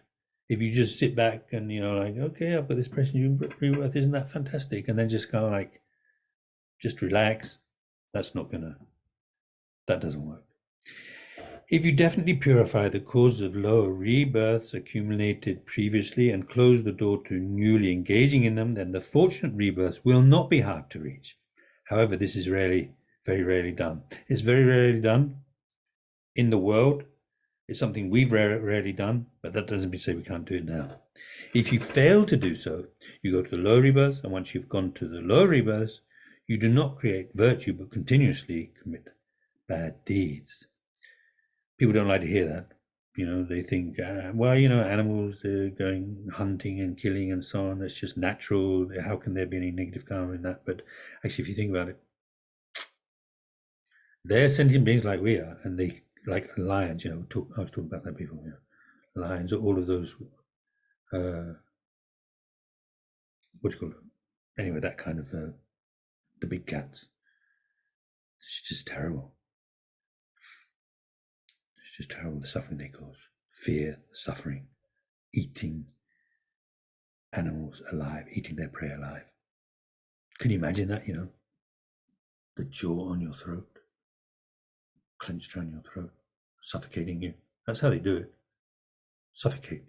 if you just sit back and, like, okay, I've got this present rebirth, isn't that fantastic? And then just kind of like, just relax. That doesn't work. If you definitely purify the causes of lower rebirths accumulated previously and close the door to newly engaging in them, then the fortunate rebirths will not be hard to reach. However, this is very rarely done. It's very rarely done in the world. It's something we've rarely done, but that doesn't mean to say we can't do it now. If you fail to do so, you go to the lower rebirths, and once you've gone to the lower rebirths, you do not create virtue, but continuously commit bad deeds. People don't like to hear that. They think, animals, they're going hunting and killing and so on. It's just natural. How can there be any negative karma in that? But actually, if you think about it, they're sentient beings like we are, and they, like lions, I was talking about that before. Lions, all of those, what do you call it? Anyway, that kind of, the big cats. It's just terrible. Just terrible, the suffering they cause. Fear, suffering, eating animals alive, eating their prey alive. Can you imagine that, the jaw on your throat, clenched around your throat, suffocating you? That's how they do it. Suffocate.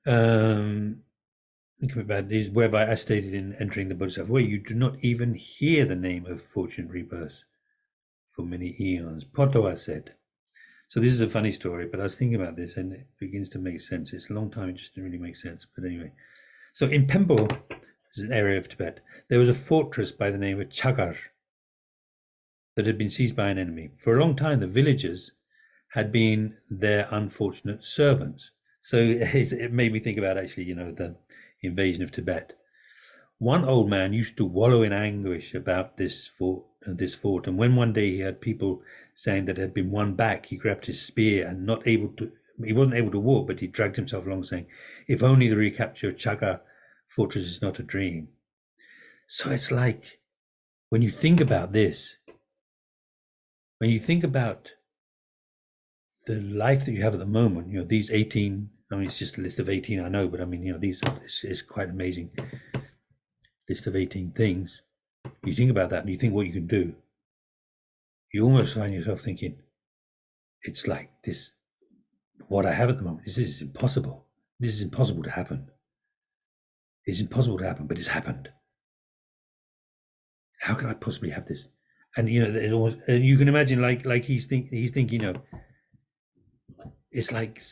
Think about these, whereby, as stated in Entering the Bodhisattva Way, you do not even hear the name of fortunate rebirth for many eons. Potoa said. So this is a funny story, but I was thinking about this and it begins to make sense. It's a long time, it just didn't really make sense. But anyway, so in Pempo, this is an area of Tibet, there was a fortress by the name of Chagar that had been seized by an enemy. For a long time, the villagers had been their unfortunate servants. So it made me think about actually, the invasion of Tibet. One old man used to wallow in anguish about this fort, and when one day he heard people saying that it had been won back, he grabbed his spear and he wasn't able to walk, but he dragged himself along saying, if only the recapture of Chaga fortress is not a dream. So it's like, when you think about this, when you think about the life that you have at the moment, these 18, it's just a list of 18, I know, but this is quite amazing list of 18 things. You think about that and you think what you can do. You almost find yourself thinking, it's like this, what I have at the moment, this is impossible. This is impossible to happen. It's impossible to happen, but it's happened. How can I possibly have this? And you can imagine, like he's thinking, it's like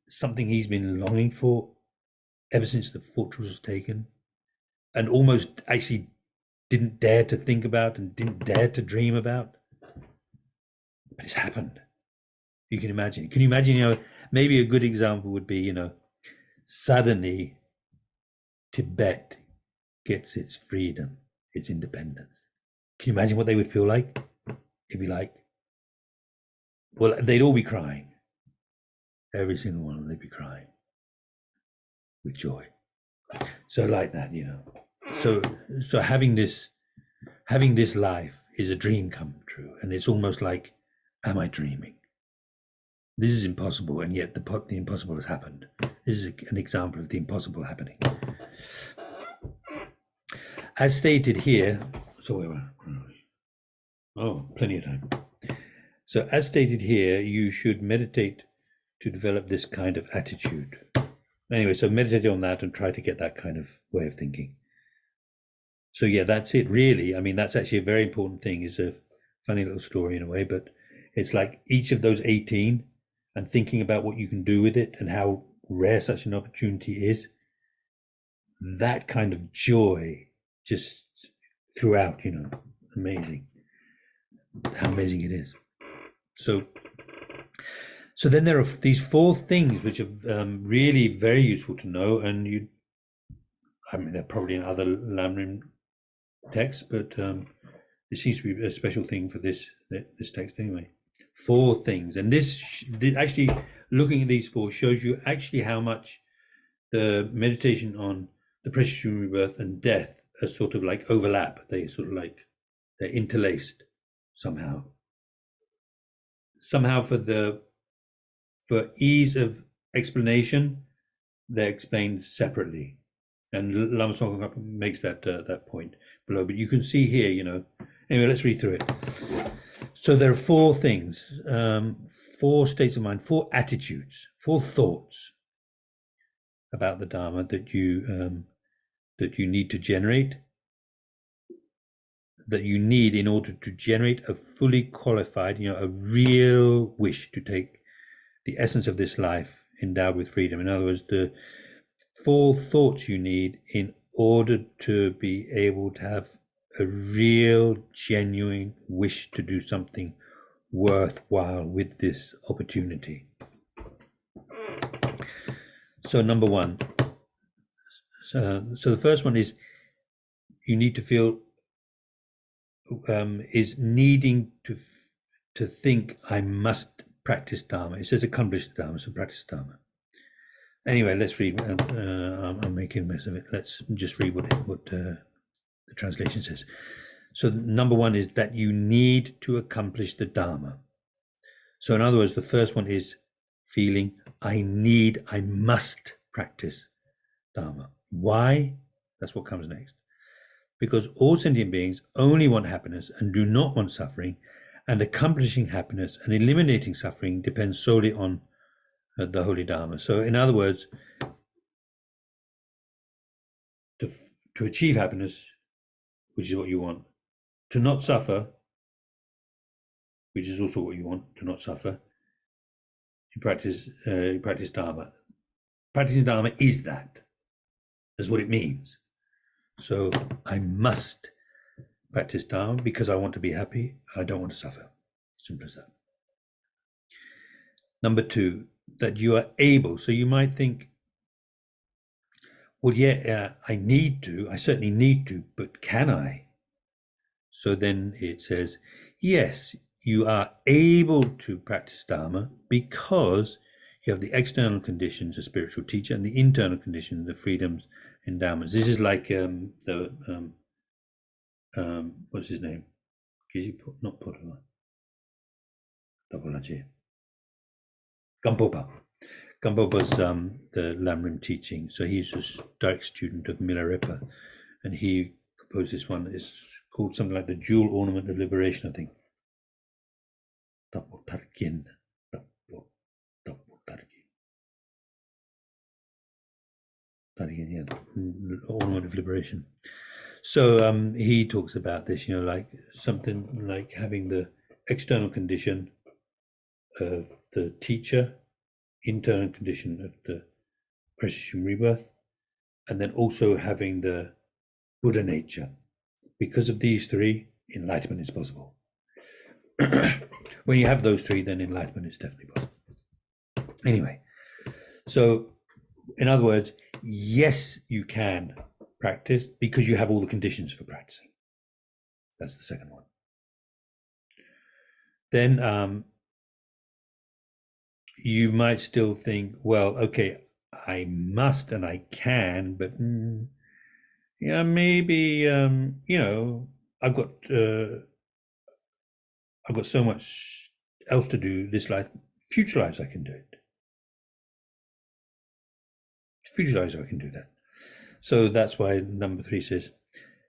something he's been longing for ever since the fortress was taken, and almost actually didn't dare to think about and didn't dare to dream about. But it's happened. You can imagine. Can you imagine, maybe a good example would be, suddenly Tibet gets its freedom, its independence. Can you imagine what they would feel like? It'd be like, well, they'd all be crying. Every single one of them, they'd be crying with joy. So like that, So having this life is a dream come true, and it's almost like, am I dreaming? This is impossible, and yet the impossible has happened. This is an example of the impossible happening. As stated here, plenty of time. So as stated here, you should meditate to develop this kind of attitude. Anyway, so meditate on that and try to get that kind of way of thinking. So yeah, that's it really. I mean, that's actually a very important thing. It's a funny little story in a way, but it's like each of those 18 and thinking about what you can do with it and how rare such an opportunity is. That kind of joy just throughout, amazing. How amazing it is. So then there are these 4 things which are really very useful to know, and I mean, they're probably in other Lamrim texts, but it seems to be a special thing for this text anyway. 4 things, and this actually, looking at these 4 shows you actually how much the meditation on the precious human rebirth and death are sort of like overlap. They sort of like they're interlaced somehow. Somehow, for ease of explanation, they're explained separately, and Lama Tsongkhap makes that point below. But you can see here, Anyway, let's read through it. So there are 4 things, 4 states of mind, 4 attitudes, 4 thoughts about the Dharma that you need to generate, that you need in order to generate a fully qualified, a real wish to take the essence of this life endowed with freedom. In other words, the 4 thoughts you need in order to be able to have a real, genuine wish to do something worthwhile with this opportunity. So number 1. So the first one is you need to feel is needing to think I must practice Dharma. It says accomplish Dharma, so practice Dharma. Anyway, let's read. I'm making a mess of it. Let's just read what the translation says. So number 1 is that you need to accomplish the Dharma. So in other words, the first one is feeling I must practice Dharma. Why? That's what comes next. Because all sentient beings only want happiness and do not want suffering, and accomplishing happiness and eliminating suffering depends solely on the Holy Dharma. So in other words, to achieve happiness, which is what you want, to not suffer, which is also what you want, to not suffer, you practice Dharma. Practicing Dharma is that. That's what it means. So I must practice Dharma because I want to be happy. I don't want to suffer. Simple as that. Number 2, that you are able. So you might think, well, yeah, I certainly need to, but can I? So then it says, yes, you are able to practice Dharma because you have the external conditions, a spiritual teacher, and the internal conditions, the freedoms, endowments. This is like what's his name? Not Potala. Gampopa. Gampopa's the Lamrim teaching. So he's a direct student of Milarepa, and he composed this one. It's called something like the Jewel Ornament of Liberation, I think. Tapotarkin. Yeah, Ornament of Liberation. So he talks about this, like something like having the external condition of the teacher, internal condition of the precious human rebirth, and then also having the Buddha nature. Because of these 3, enlightenment is possible. When you have those 3, then enlightenment is definitely possible. Anyway, so in other words, yes, you can practice because you have all the conditions for practicing. That's the second one. Then you might still think, well, okay, I must and I can, but maybe I've got so much else to do this life. Future lives I can do it. Future lives I can do that. So that's why number 3 says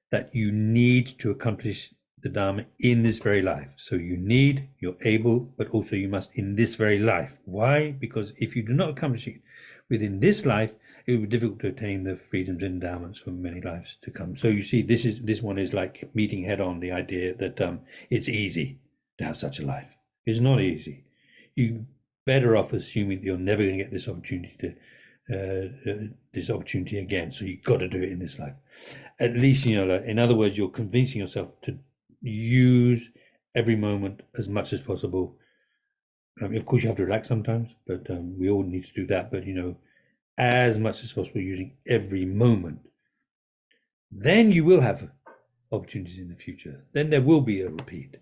that you need to accomplish the Dharma in this very life. So you need, you're able, but also you must in this very life. Why? Because if you do not accomplish it within this life, it will be difficult to attain the freedoms and endowments for many lives to come. So you see, this one is like meeting head on the idea that it's easy to have such a life. It's not easy. You better off assuming that you're never going to get this opportunity again. So you've got to do it in this life. At least, in other words, you're convincing yourself to use every moment as much as possible. Of course, you have to relax sometimes, but we all need to do that. But, as much as possible, using every moment. Then you will have opportunities in the future. Then there will be a repeat.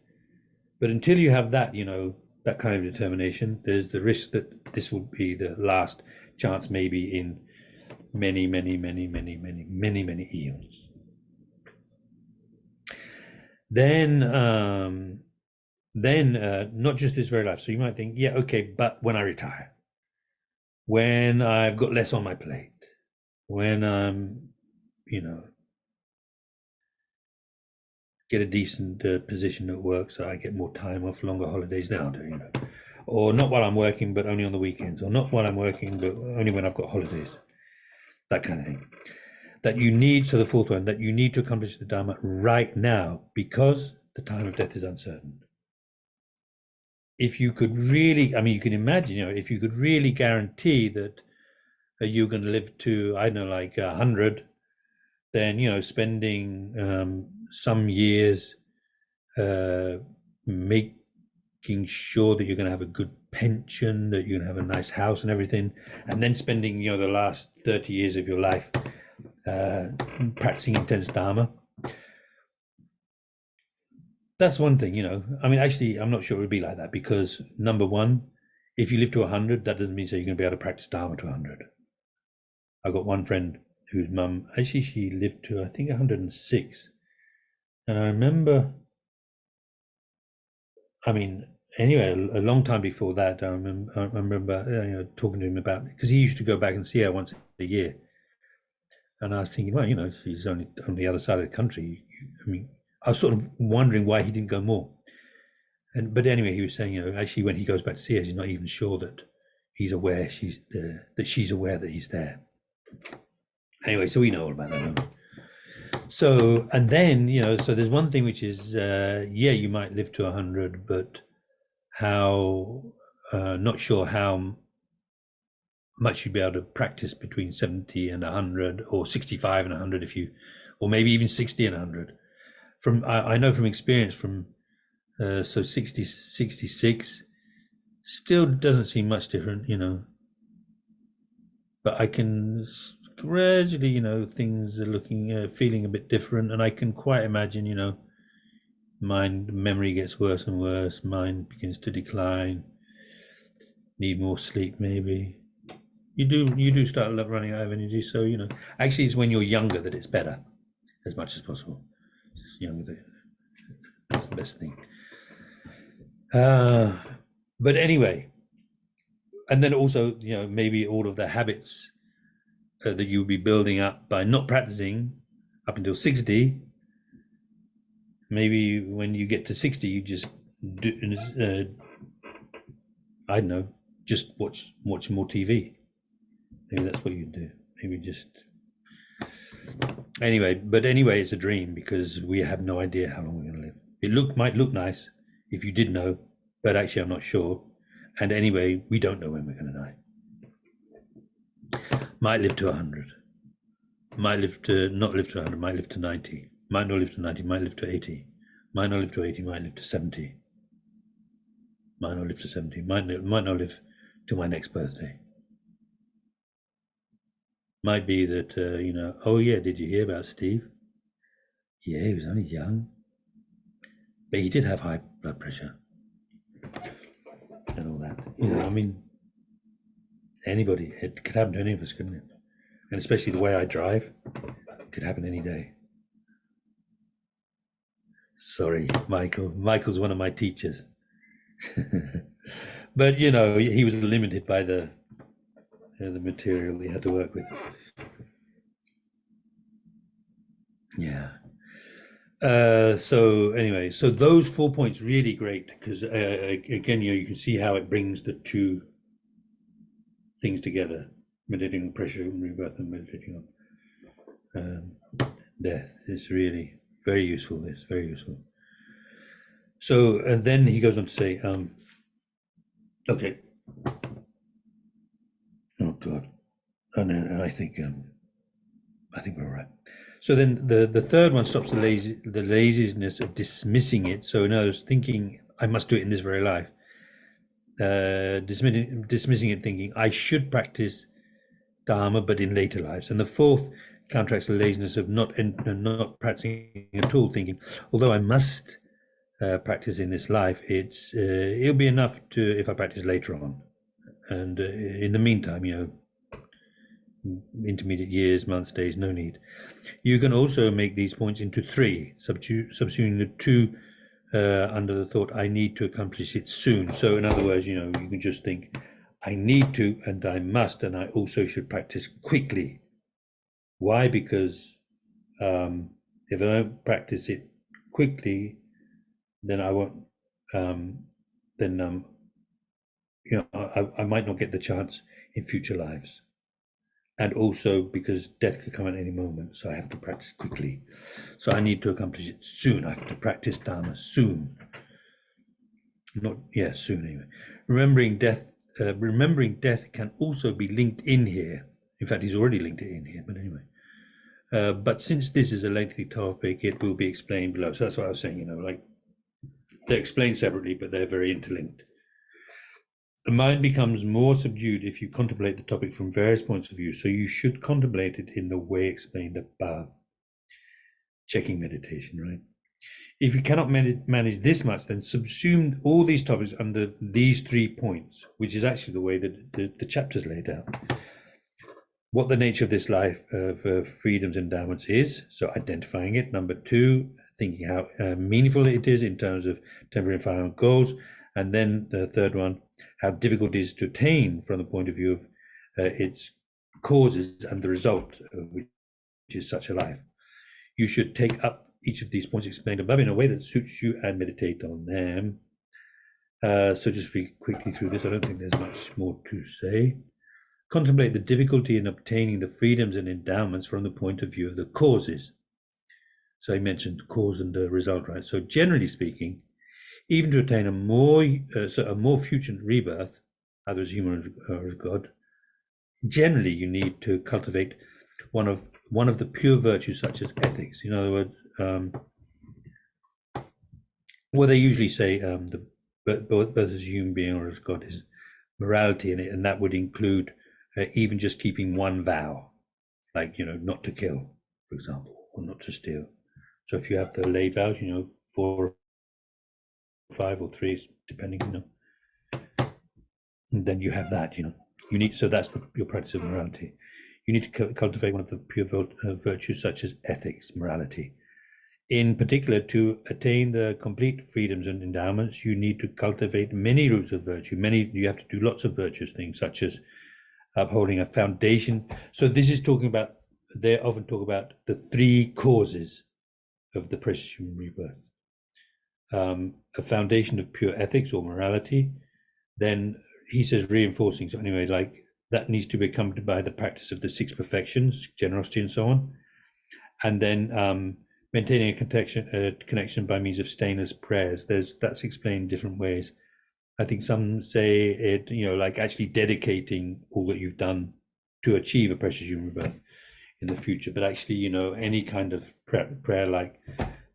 But until you have that, that kind of determination, there's the risk that this will be the last chance, maybe in many, many, many, many, many, many, many eons. Then not just this very life. So you might think, yeah, okay, but when I retire, when I've got less on my plate, when I'm, get a decent position at work so I get more time off, longer holidays, then I'll do it, Or not while I'm working, but only on the weekends, or not while I'm working, but only when I've got holidays, that kind of thing. That you need, so the fourth one, that you need to accomplish the Dharma right now because the time of death is uncertain. If you could really, you can imagine, if you could really guarantee that you're going to live to, I don't know, like 100, then, spending some years making sure that you're going to have a good pension, that you're going to have a nice house and everything, and then spending, the last 30 years of your life practicing intense Dharma. That's one thing, actually, I'm not sure it would be like that because, number one, if you live to 100, that doesn't mean so you're going to be able to practice Dharma to 100. I've got one friend whose mum, actually, she lived to, I think, 106. And I remember, anyway, a long time before that, I remember talking to him about, because he used to go back and see her once a year. And I was thinking, well, she's only on the other side of the country. I was sort of wondering why he didn't go more. But anyway, he was saying, actually, when he goes back to see her, he's not even sure that he's aware that she's aware that he's there. Anyway, so we know all about that, don't we? So, and then, so there's one thing which is, you might live to 100, but not sure how much you'd be able to practice between 70 and 100, or 65 and 100 or maybe even 60 and 100. I know from experience so 60, 66 still doesn't seem much different, but I can gradually, things are feeling a bit different, and I can quite imagine, memory gets worse and worse, mind begins to decline, need more sleep maybe. You do start running out of energy, so, actually it's when you're younger that it's better, as much as possible. It's younger, that's the best thing. But anyway, and then also, maybe all of the habits that you'll be building up by not practicing up until 60, maybe when you get to 60, you just do, I don't know, just watch more TV. Maybe that's what you do. Maybe just anyway. It's a dream because we have no idea how long we're going to live. It might look nice if you did know, but actually I'm not sure. And anyway, we don't know when we're going to die. Might live to 100. Might not live to 100. Might live to 90. Might not live to 90. Might live to 80. Might not live to 80. Might live to 70. Might not live to 70. Might not live to my next birthday. Might be that, oh yeah, did you hear about Steve? Yeah, he was only young, but he did have high blood pressure and all that. Anybody, it could happen to any of us, couldn't it? And especially the way I drive, it could happen any day. Sorry, Michael. Michael's one of my teachers. But, he was limited by the material he had to work with. Yeah. So anyway, so those 4 points really great because again, you can see how it brings the two things together: meditating on pressure and rebirth, and meditating on death. It's really very useful. It's very useful. So, and then he goes on to say, okay. Oh God, and I think we're all right. So then the third one stops the laziness of dismissing it. So in other words, thinking I must do it in this very life. Dismissing it, thinking I should practice Dharma, but in later lives. And the fourth counteracts the laziness of not practicing at all, thinking although I must practice in this life, it'll be enough to if I practice later on. And in the meantime, intermediate years, months, days, no need. You can also make these points into three, substituting the two under the thought, I need to accomplish it soon. So in other words, you can just think, I need to, and I must, and I also should practice quickly. Why? Because if I don't practice it quickly, then I won't, I might not get the chance in future lives. And also because death could come at any moment, so I have to practice quickly. So I need to accomplish it soon. I have to practice Dharma soon. Soon anyway. Remembering death can also be linked in here. In fact, he's already linked it in here, but anyway. But since this is a lengthy topic, it will be explained below. So that's what I was saying, like they're explained separately, but they're very interlinked. The mind becomes more subdued if you contemplate the topic from various points of view, so you should contemplate it in the way explained above. Checking meditation, right? If you cannot manage this much, then subsume all these topics under these 3 points, which is actually the way that the chapter's laid out. What the nature of this life of freedoms and endowments is, so identifying it. Number 2, thinking how meaningful it is in terms of temporary and final goals. And then the third one, how difficult it is to attain from the point of view of its causes and the result, which is such a life. You should take up each of these points explained above in a way that suits you and meditate on them. So just quickly through this, I don't think there's much more to say. Contemplate the difficulty in obtaining the freedoms and endowments from the point of view of the causes. So I mentioned cause and the result, right? So generally speaking, even to attain a more future rebirth, either as human or as God, generally you need to cultivate one of the pure virtues, such as ethics. In other words, what they usually say, both as a human being or as God, is morality in it, and that would include even just keeping one vow, like not to kill, for example, or not to steal. So if you have the lay vows, 4, 5, or 3, depending, and then you have that, you need. So that's your practice of morality. You need to cultivate one of the pure virtues, such as ethics, morality. In particular, to attain the complete freedoms and endowments, you need to cultivate many roots of virtue. You have to do lots of virtuous things, such as upholding a foundation. So this is talking about, they often talk about the 3 causes of the precious human rebirth. A foundation of pure ethics or morality. Then he says reinforcing. So anyway, like that needs to be accompanied by the practice of the 6 perfections, generosity and so on. And then maintaining a connection by means of stainless prayers. That's explained in different ways. I think some say it, like actually dedicating all that you've done to achieve a precious human rebirth in the future. But actually, any kind of prayer, like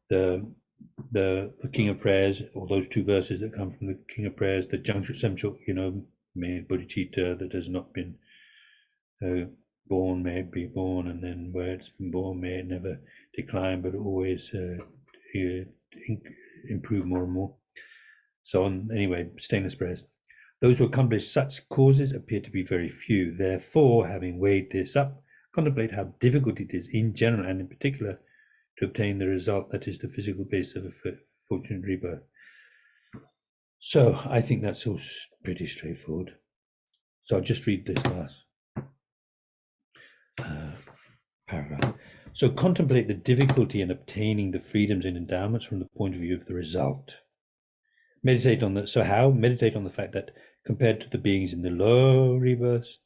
the King of Prayers, or those 2 verses that come from the King of Prayers, the Jamshu Semchuk, may bodhicitta that has not been born, may it be born, and then where it's been born, may it never decline, but always improve more and more. So on, anyway, stainless prayers. Those who accomplish such causes appear to be very few. Therefore, having weighed this up, contemplate how difficult it is in general and in particular to obtain the result that is the physical basis of a fortunate rebirth. So I think that's all pretty straightforward. So I'll just read this last paragraph. So contemplate the difficulty in obtaining the freedoms and endowments from the point of view of the result. Meditate on that. So how? Meditate on the fact that compared to the beings in the lower rebirths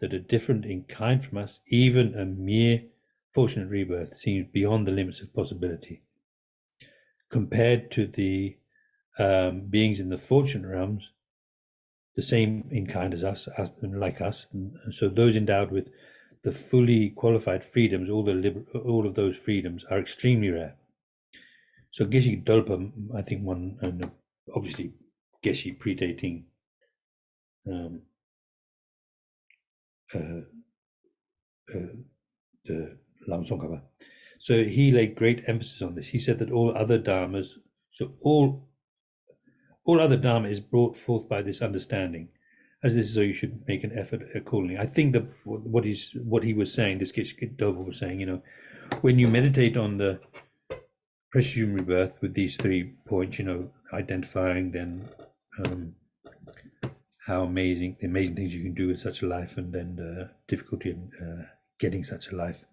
that are different in kind from us, even a mere fortunate rebirth seems beyond the limits of possibility. Compared to the beings in the fortunate realms, the same in kind as us, like us, and so those endowed with the fully qualified freedoms, all of those freedoms are extremely rare. So Geshe Dolpa, I think one, and obviously Geshe predating the Lama Tsongkhapa. So he laid great emphasis on this. He said that all other dharmas, so all other dharma is brought forth by this understanding. As this is so, you should make an effort accordingly. I think that what he was saying, this Geshe Dolpa was saying, you know, when you meditate on the precious human rebirth with these 3 points, you know, identifying, then how the amazing things you can do with such a life, and then the difficulty in getting such a life.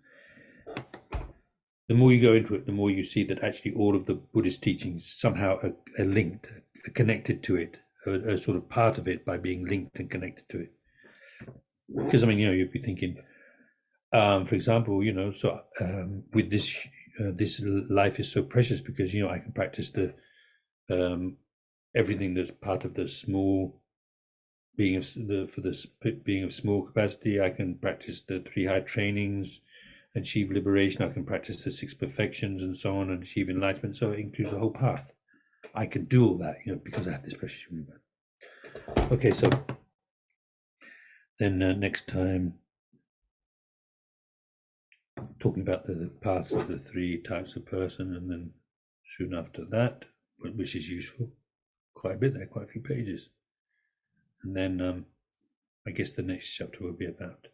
The more you go into it, the more you see that actually all of the Buddhist teachings somehow are linked, are connected to it, are sort of part of it by being linked and connected to it. Because, I mean, you know, you'd be thinking, for example, you know, so with this, this life is so precious because, you know, I can practice the everything that's part of the small being of being of small capacity. I can practice the 3 high trainings, achieve liberation. I can practice the 6 perfections and so on, and achieve enlightenment. So it includes the whole path. I can do all that, you know, because I have this precious rebirth. Okay, so then next time, talking about the paths of the 3 types of person, and then soon after that, which is useful, quite a bit there, quite a few pages. And then I guess the next chapter will be about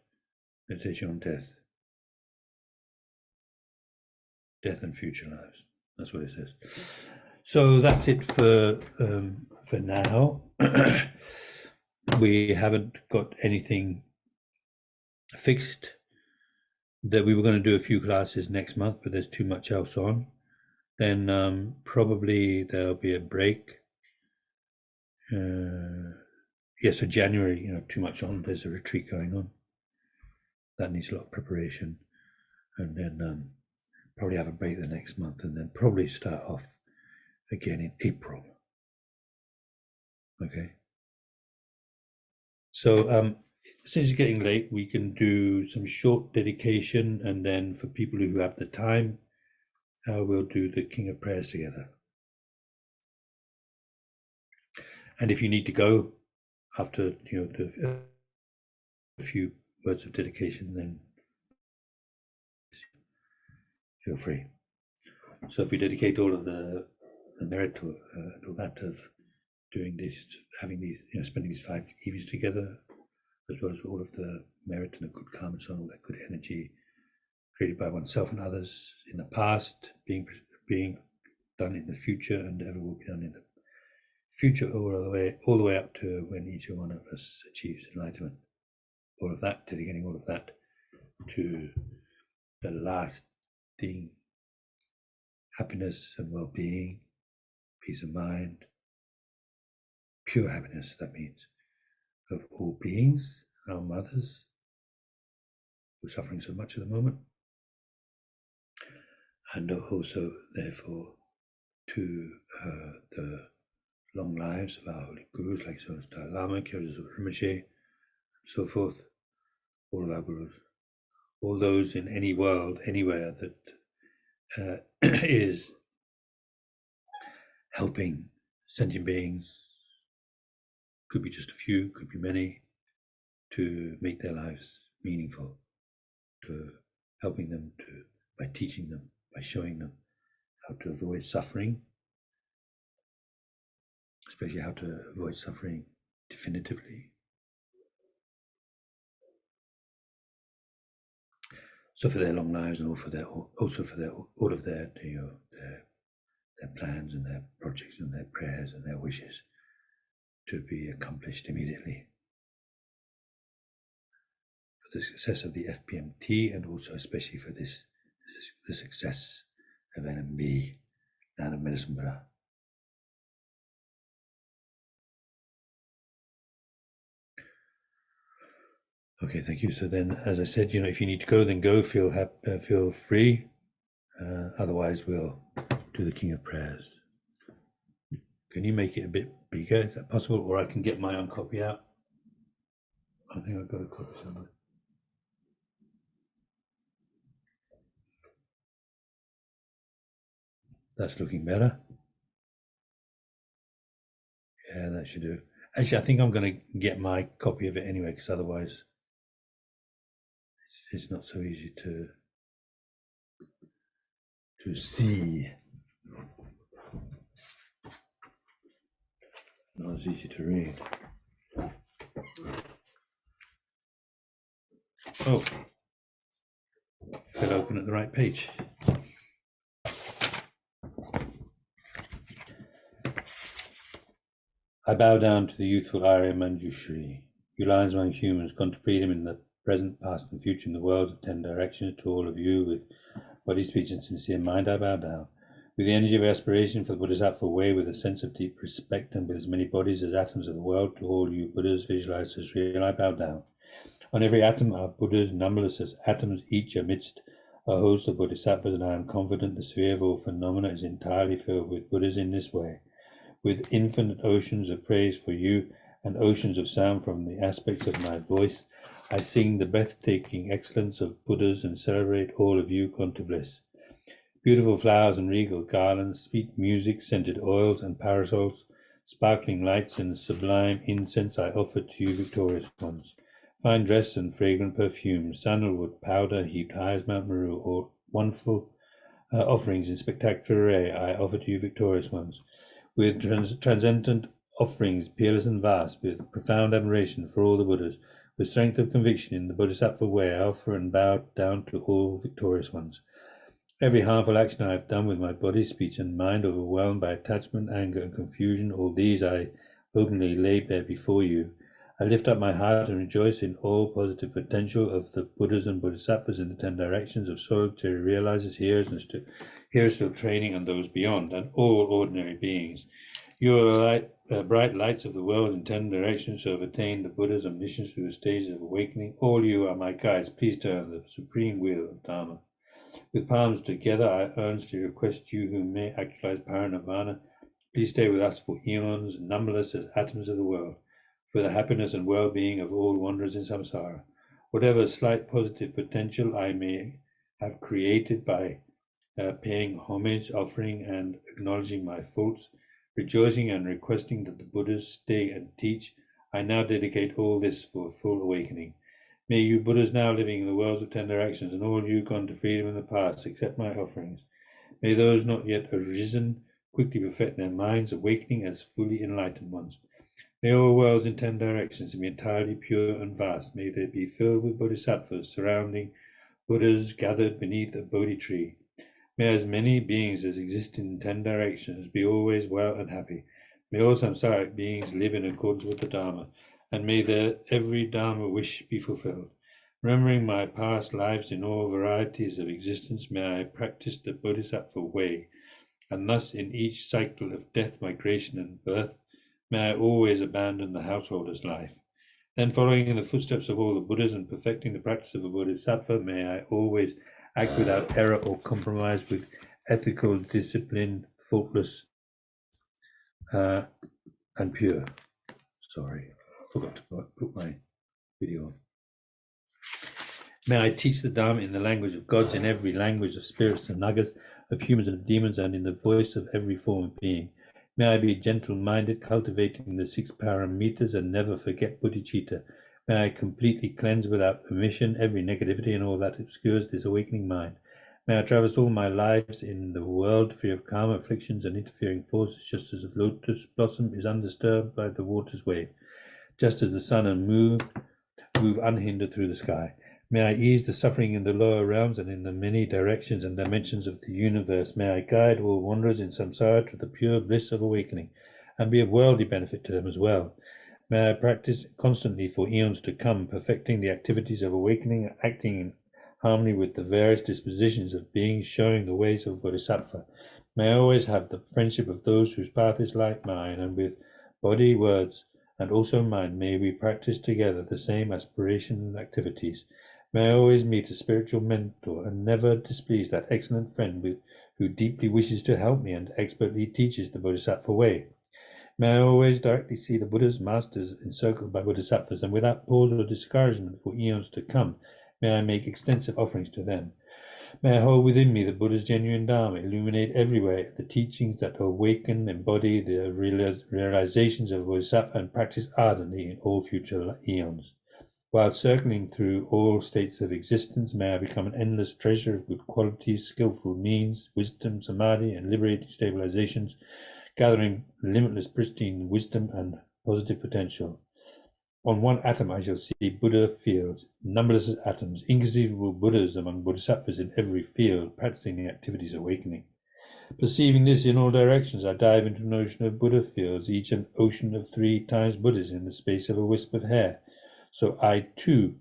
meditation on death and future lives. That's what it says. So that's it for now. We haven't got anything fixed. That we were going to do a few classes next month, but there's too much else on. Then probably there'll be a break. Yes, so January, you know, too much on. There's a retreat going on. That needs a lot of preparation. And then probably have a break the next month, and then probably start off again in April. Okay. So since it's getting late, we can do some short dedication, and then for people who have the time, we'll do the King of Prayers together. And if you need to go after, you know, a few words of dedication, then feel free. So if we dedicate all of the merit to all that of doing this, having these, you know, spending these 5 evenings together, as well as all of the merit and the good karma and so on, all that good energy created by oneself and others in the past, being done in the future, and ever will be done in the future, all the way up to when each one of us achieves enlightenment. All of that, dedicating all of that to the lasting happiness and well-being, peace of mind, pure happiness, that means, of all beings, our mothers, who are suffering so much at the moment, and also, therefore, to the long lives of our holy gurus, like Sonos Dalai Lama, Kyoto Rinpoche, and so forth, all of our gurus, all those in any world, anywhere that is helping sentient beings, could be just a few, could be many, to make their lives meaningful, to helping them by teaching them, by showing them how to avoid suffering, especially how to avoid suffering definitively. So for their long lives, and also for all of their, you know, their plans and their projects and their prayers and their wishes to be accomplished immediately. For the success of the FPMT, and also especially for this the success of NMB, Land of Medicine Buddha. Okay, thank you. So then, as I said, if you need to go, then go. Feel free. Otherwise, we'll do the King of Prayers. Can you make it a bit bigger? Is that possible? Or I can get my own copy out. I think I've got a copy somewhere. That's looking better. Yeah, that should do. Actually, I think I'm going to get my copy of it anyway, because otherwise it's not so easy to see. Not as easy to read. Oh, fell open at the right page. I bow down to the youthful Arya Manjushri. You lions among humans, gone to freedom in the present, past, and future in the world of 10 directions. To all of you with body, speech, and sincere mind, I bow down. With the energy of aspiration for the Bodhisattva way, with a sense of deep respect, and with as many bodies as atoms of the world, to all you Buddhas, visualized as real, I bow down. On every atom are Buddhas, numberless as atoms, each amidst a host of Bodhisattvas, and I am confident the sphere of all phenomena is entirely filled with Buddhas in this way. With infinite oceans of praise for you and oceans of sound from the aspects of my voice, I sing the breathtaking excellence of Buddhas and celebrate all of you gone to bliss. Beautiful flowers and regal garlands, sweet music, scented oils and parasols, sparkling lights and sublime incense I offer to you victorious ones. Fine dress and fragrant perfumes, sandalwood powder heaped high as Mount Meru, or wonderful offerings in spectacular array I offer to you victorious ones. With transcendent offerings, peerless and vast, with profound admiration for all the Buddhas, with strength of conviction in the Bodhisattva way, I offer and bow down to all victorious ones. Every harmful action I have done with my body, speech, and mind, overwhelmed by attachment, anger, and confusion, all these I openly lay bare before you. I lift up my heart and rejoice in all positive potential of the Buddhas and Bodhisattvas in the 10 directions of solitary realizers, hearers, and still training, and those beyond, and all ordinary beings. You are bright lights of the world in 10 directions who have attained the Buddha's omniscience through the stages of awakening. All you are my guides. Please turn the supreme wheel of Dharma. With palms together, I earnestly request you who may actualize parinirvana, please stay with us for eons, numberless as atoms of the world, for the happiness and well-being of all wanderers in samsara. Whatever slight positive potential I may have created by paying homage, offering, and acknowledging my faults, rejoicing and requesting that the Buddhas stay and teach, I now dedicate all this for full awakening. May you Buddhas now living in the worlds of 10 directions, and all you gone to freedom in the past, accept my offerings. May those not yet arisen quickly perfect their minds, awakening as fully enlightened ones. May all worlds in 10 directions be entirely pure and vast. May they be filled with bodhisattvas surrounding Buddhas gathered beneath a Bodhi tree. May as many beings as exist in 10 directions be always well and happy. May all samsaric beings live in accordance with the Dharma, and may their every Dharma wish be fulfilled. Remembering my past lives in all varieties of existence, may I practice the Bodhisattva way, and thus in each cycle of death, migration, and birth, may I always abandon the householder's life. Then, following in the footsteps of all the Buddhas and perfecting the practice of a Bodhisattva, may I always act without error or compromise, with ethical discipline, faultless and pure. Sorry, forgot to put my video on. May I teach the Dharma in the language of gods, in every language of spirits and nagas, of humans and of demons, and in the voice of every form of being. May I be gentle-minded, cultivating the 6 paramitas, and never forget bodhicitta. May I completely cleanse without permission every negativity and all that obscures this awakening mind. May I traverse all my lives in the world free of karma, afflictions, and interfering forces, just as a lotus blossom is undisturbed by the water's wave, just as the sun and moon move unhindered through the sky. May I ease the suffering in the lower realms and in the many directions and dimensions of the universe. May I guide all wanderers in samsara to the pure bliss of awakening, and be of worldly benefit to them as well. May I practice constantly for eons to come, perfecting the activities of awakening, acting in harmony with the various dispositions of beings showing the ways of Bodhisattva. May I always have the friendship of those whose path is like mine, and with body, words, and also mind, may we practice together the same aspirations and activities. May I always meet a spiritual mentor and never displease that excellent friend who deeply wishes to help me and expertly teaches the Bodhisattva way. May I always directly see the Buddha's masters encircled by Bodhisattvas, and without pause or discouragement for eons to come, may I make extensive offerings to them. May I hold within me the Buddha's genuine Dharma, illuminate everywhere the teachings that awaken, embody the realizations of Bodhisattva, and practice ardently in all future eons. While circling through all states of existence, may I become an endless treasure of good qualities, skillful means, wisdom, samadhi, and liberating stabilizations, gathering limitless pristine wisdom and positive potential. On one atom I shall see Buddha fields, numberless atoms, inconceivable Buddhas among Bodhisattvas in every field, practicing the activities of awakening. Perceiving this in all directions, I dive into an ocean of Buddha fields, each an ocean of 3 times Buddhas in the space of a wisp of hair. So I too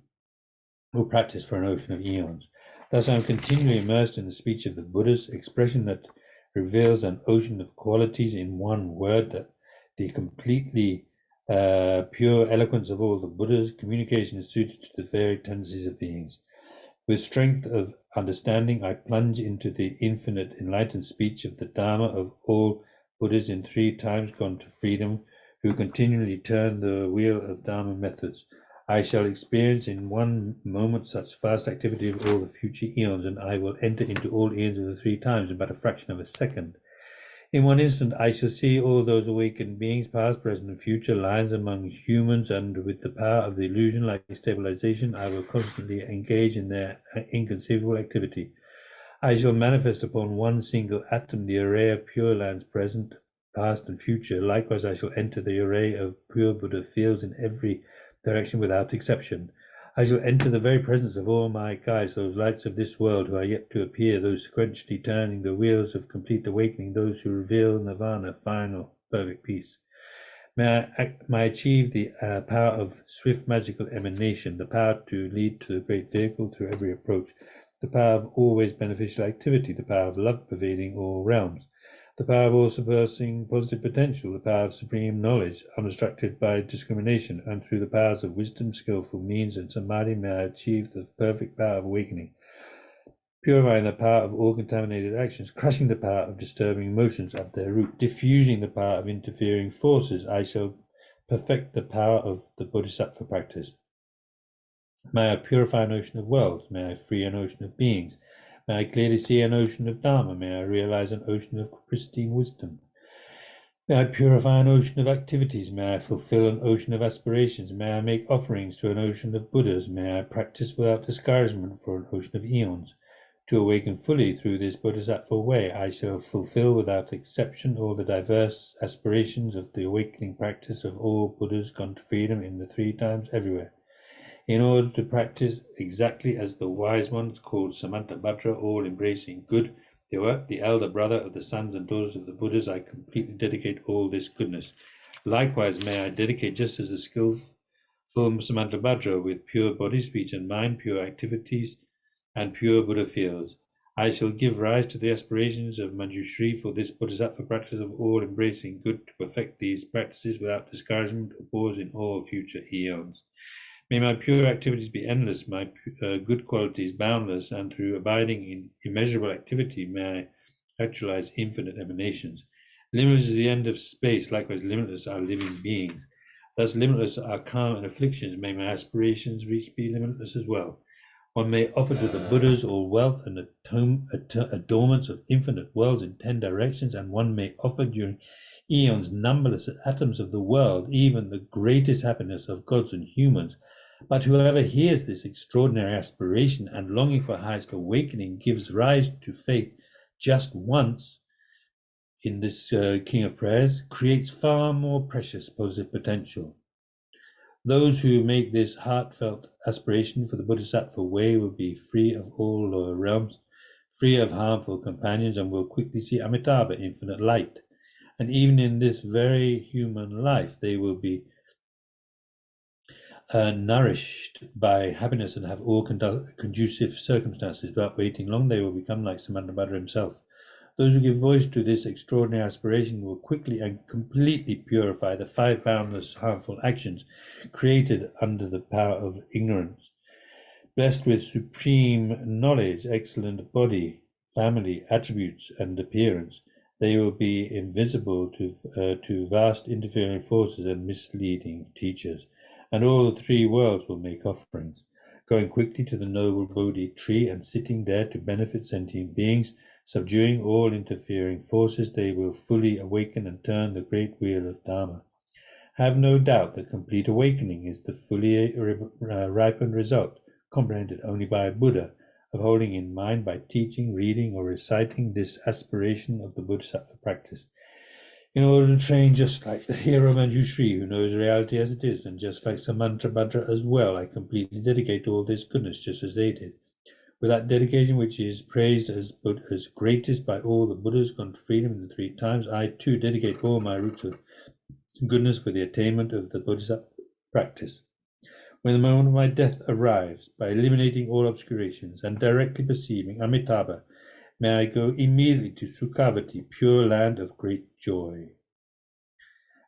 will practice for an ocean of eons. Thus I am continually immersed in the speech of the Buddhas, expression that reveals an ocean of qualities in one word, that the completely pure eloquence of all the Buddhas. Communication is suited to the varied tendencies of beings. With strength of understanding, I plunge into the infinite enlightened speech of the Dharma of all Buddhas in 3 times gone to freedom, who continually turn the wheel of Dharma methods. I shall experience in one moment such vast activity of all the future eons, and I will enter into all eons of the 3 times in but a fraction of a second. In one instant I shall see all those awakened beings, past, present, and future, lions among humans, and with the power of the illusion like stabilization, I will constantly engage in their inconceivable activity. I shall manifest upon one single atom the array of pure lands, present, past, and future. Likewise I shall enter the array of pure Buddha fields in every direction without exception. I shall enter the very presence of all my guides, those lights of this world who are yet to appear, those sequentially turning the wheels of complete awakening, those who reveal nirvana, final, perfect peace. May I achieve the power of swift magical emanation, the power to lead to the great vehicle through every approach, the power of always beneficial activity, the power of love pervading all realms, the power of all subversing positive potential, the power of supreme knowledge, unobstructed by discrimination, and through the powers of wisdom, skillful means, and samadhi, may I achieve the perfect power of awakening, purifying the power of all contaminated actions, crushing the power of disturbing emotions at their root, diffusing the power of interfering forces. I shall perfect the power of the Bodhisattva practice. May I purify an ocean of worlds, may I free an ocean of beings, may I clearly see an ocean of Dharma, may I realize an ocean of pristine wisdom. May I purify an ocean of activities, may I fulfill an ocean of aspirations, may I make offerings to an ocean of Buddhas, may I practice without discouragement for an ocean of eons. To awaken fully through this Bodhisattva way, I shall fulfill without exception all the diverse aspirations of the awakening practice of all Buddhas gone to freedom in the 3 times everywhere. In order to practice exactly as the wise ones called Samantabhadra, all embracing good, they were the elder brother of the sons and daughters of the Buddhas, I completely dedicate all this goodness. Likewise, may I dedicate just as the skillful Samantabhadra with pure body, speech, and mind, pure activities, and pure Buddha fields. I shall give rise to the aspirations of Manjushri for this Bodhisattva practice of all embracing good, to perfect these practices without discouragement or pause in all future eons. May my pure activities be endless, my good qualities boundless, and through abiding in immeasurable activity may I actualize infinite emanations. Limitless is the end of space, likewise limitless are living beings. Thus limitless are karma and afflictions, may my aspirations reach be limitless as well. One may offer to the Buddhas all wealth and adornments of infinite worlds in 10 directions, and one may offer during eons numberless atoms of the world, even the greatest happiness of gods and humans. But whoever hears this extraordinary aspiration and longing for highest awakening gives rise to faith just once in this King of Prayers, creates far more precious positive potential. Those who make this heartfelt aspiration for the Bodhisattva way will be free of all lower realms, free of harmful companions, and will quickly see Amitabha, infinite light. And even in this very human life, they will be nourished by happiness and have all conducive circumstances. Without waiting long, they will become like Samantabhadra himself. Those who give voice to this extraordinary aspiration will quickly and completely purify the 5 boundless harmful actions created under the power of ignorance. Blessed with supreme knowledge, excellent body, family, attributes, and appearance, they will be invisible to vast interfering forces and misleading teachers, and all the 3 worlds will make offerings. Going quickly to the noble Bodhi tree and sitting there to benefit sentient beings, subduing all interfering forces, they will fully awaken and turn the great wheel of Dharma. Have no doubt that complete awakening is the fully ripened result, comprehended only by a Buddha, of holding in mind by teaching, reading, or reciting this aspiration of the Bodhisattva practice. In order to train just like the hero Manjushri, who knows reality as it is, and just like Samantabhadra as well, I completely dedicate all this goodness just as they did. With that dedication, which is praised as greatest by all the Buddhas gone to freedom in the 3 times, I too dedicate all my roots of goodness for the attainment of the Bodhisattva practice. When the moment of my death arrives, by eliminating all obscurations and directly perceiving Amitabha, may I go immediately to Sukhavati, pure land of great joy.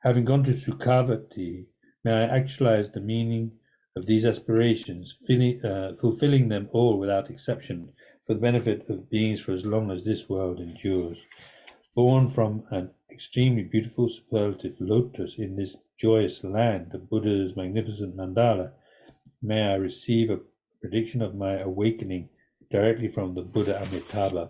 Having gone to Sukhavati, may I actualize the meaning of these aspirations, fulfilling them all without exception, for the benefit of beings for as long as this world endures. Born from an extremely beautiful superlative lotus in this joyous land, the Buddha's magnificent mandala, may I receive a prediction of my awakening directly from the Buddha Amitabha.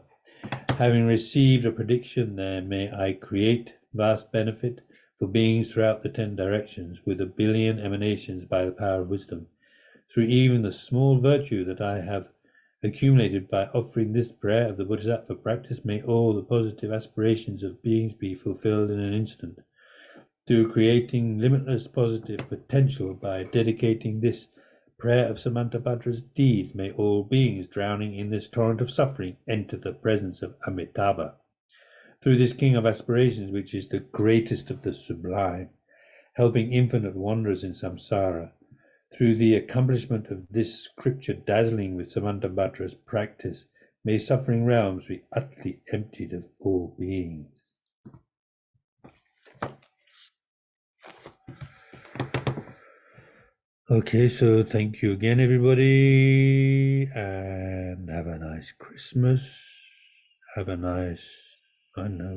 Having received a prediction there, may I create vast benefit for beings throughout the 10 directions with 1 billion emanations by the power of wisdom. Through even the small virtue that I have accumulated by offering this prayer of the Bodhisattva practice, may all the positive aspirations of beings be fulfilled in an instant. Through creating limitless positive potential by dedicating this prayer of Samantabhadra's deeds, may all beings drowning in this torrent of suffering enter the presence of Amitabha. Through this king of aspirations, which is the greatest of the sublime, helping infinite wanderers in samsara, through the accomplishment of this scripture dazzling with Samantabhadra's practice, may suffering realms be utterly emptied of all beings. Okay, so thank you again, everybody, and have a nice Christmas. Have a nice, I don't know.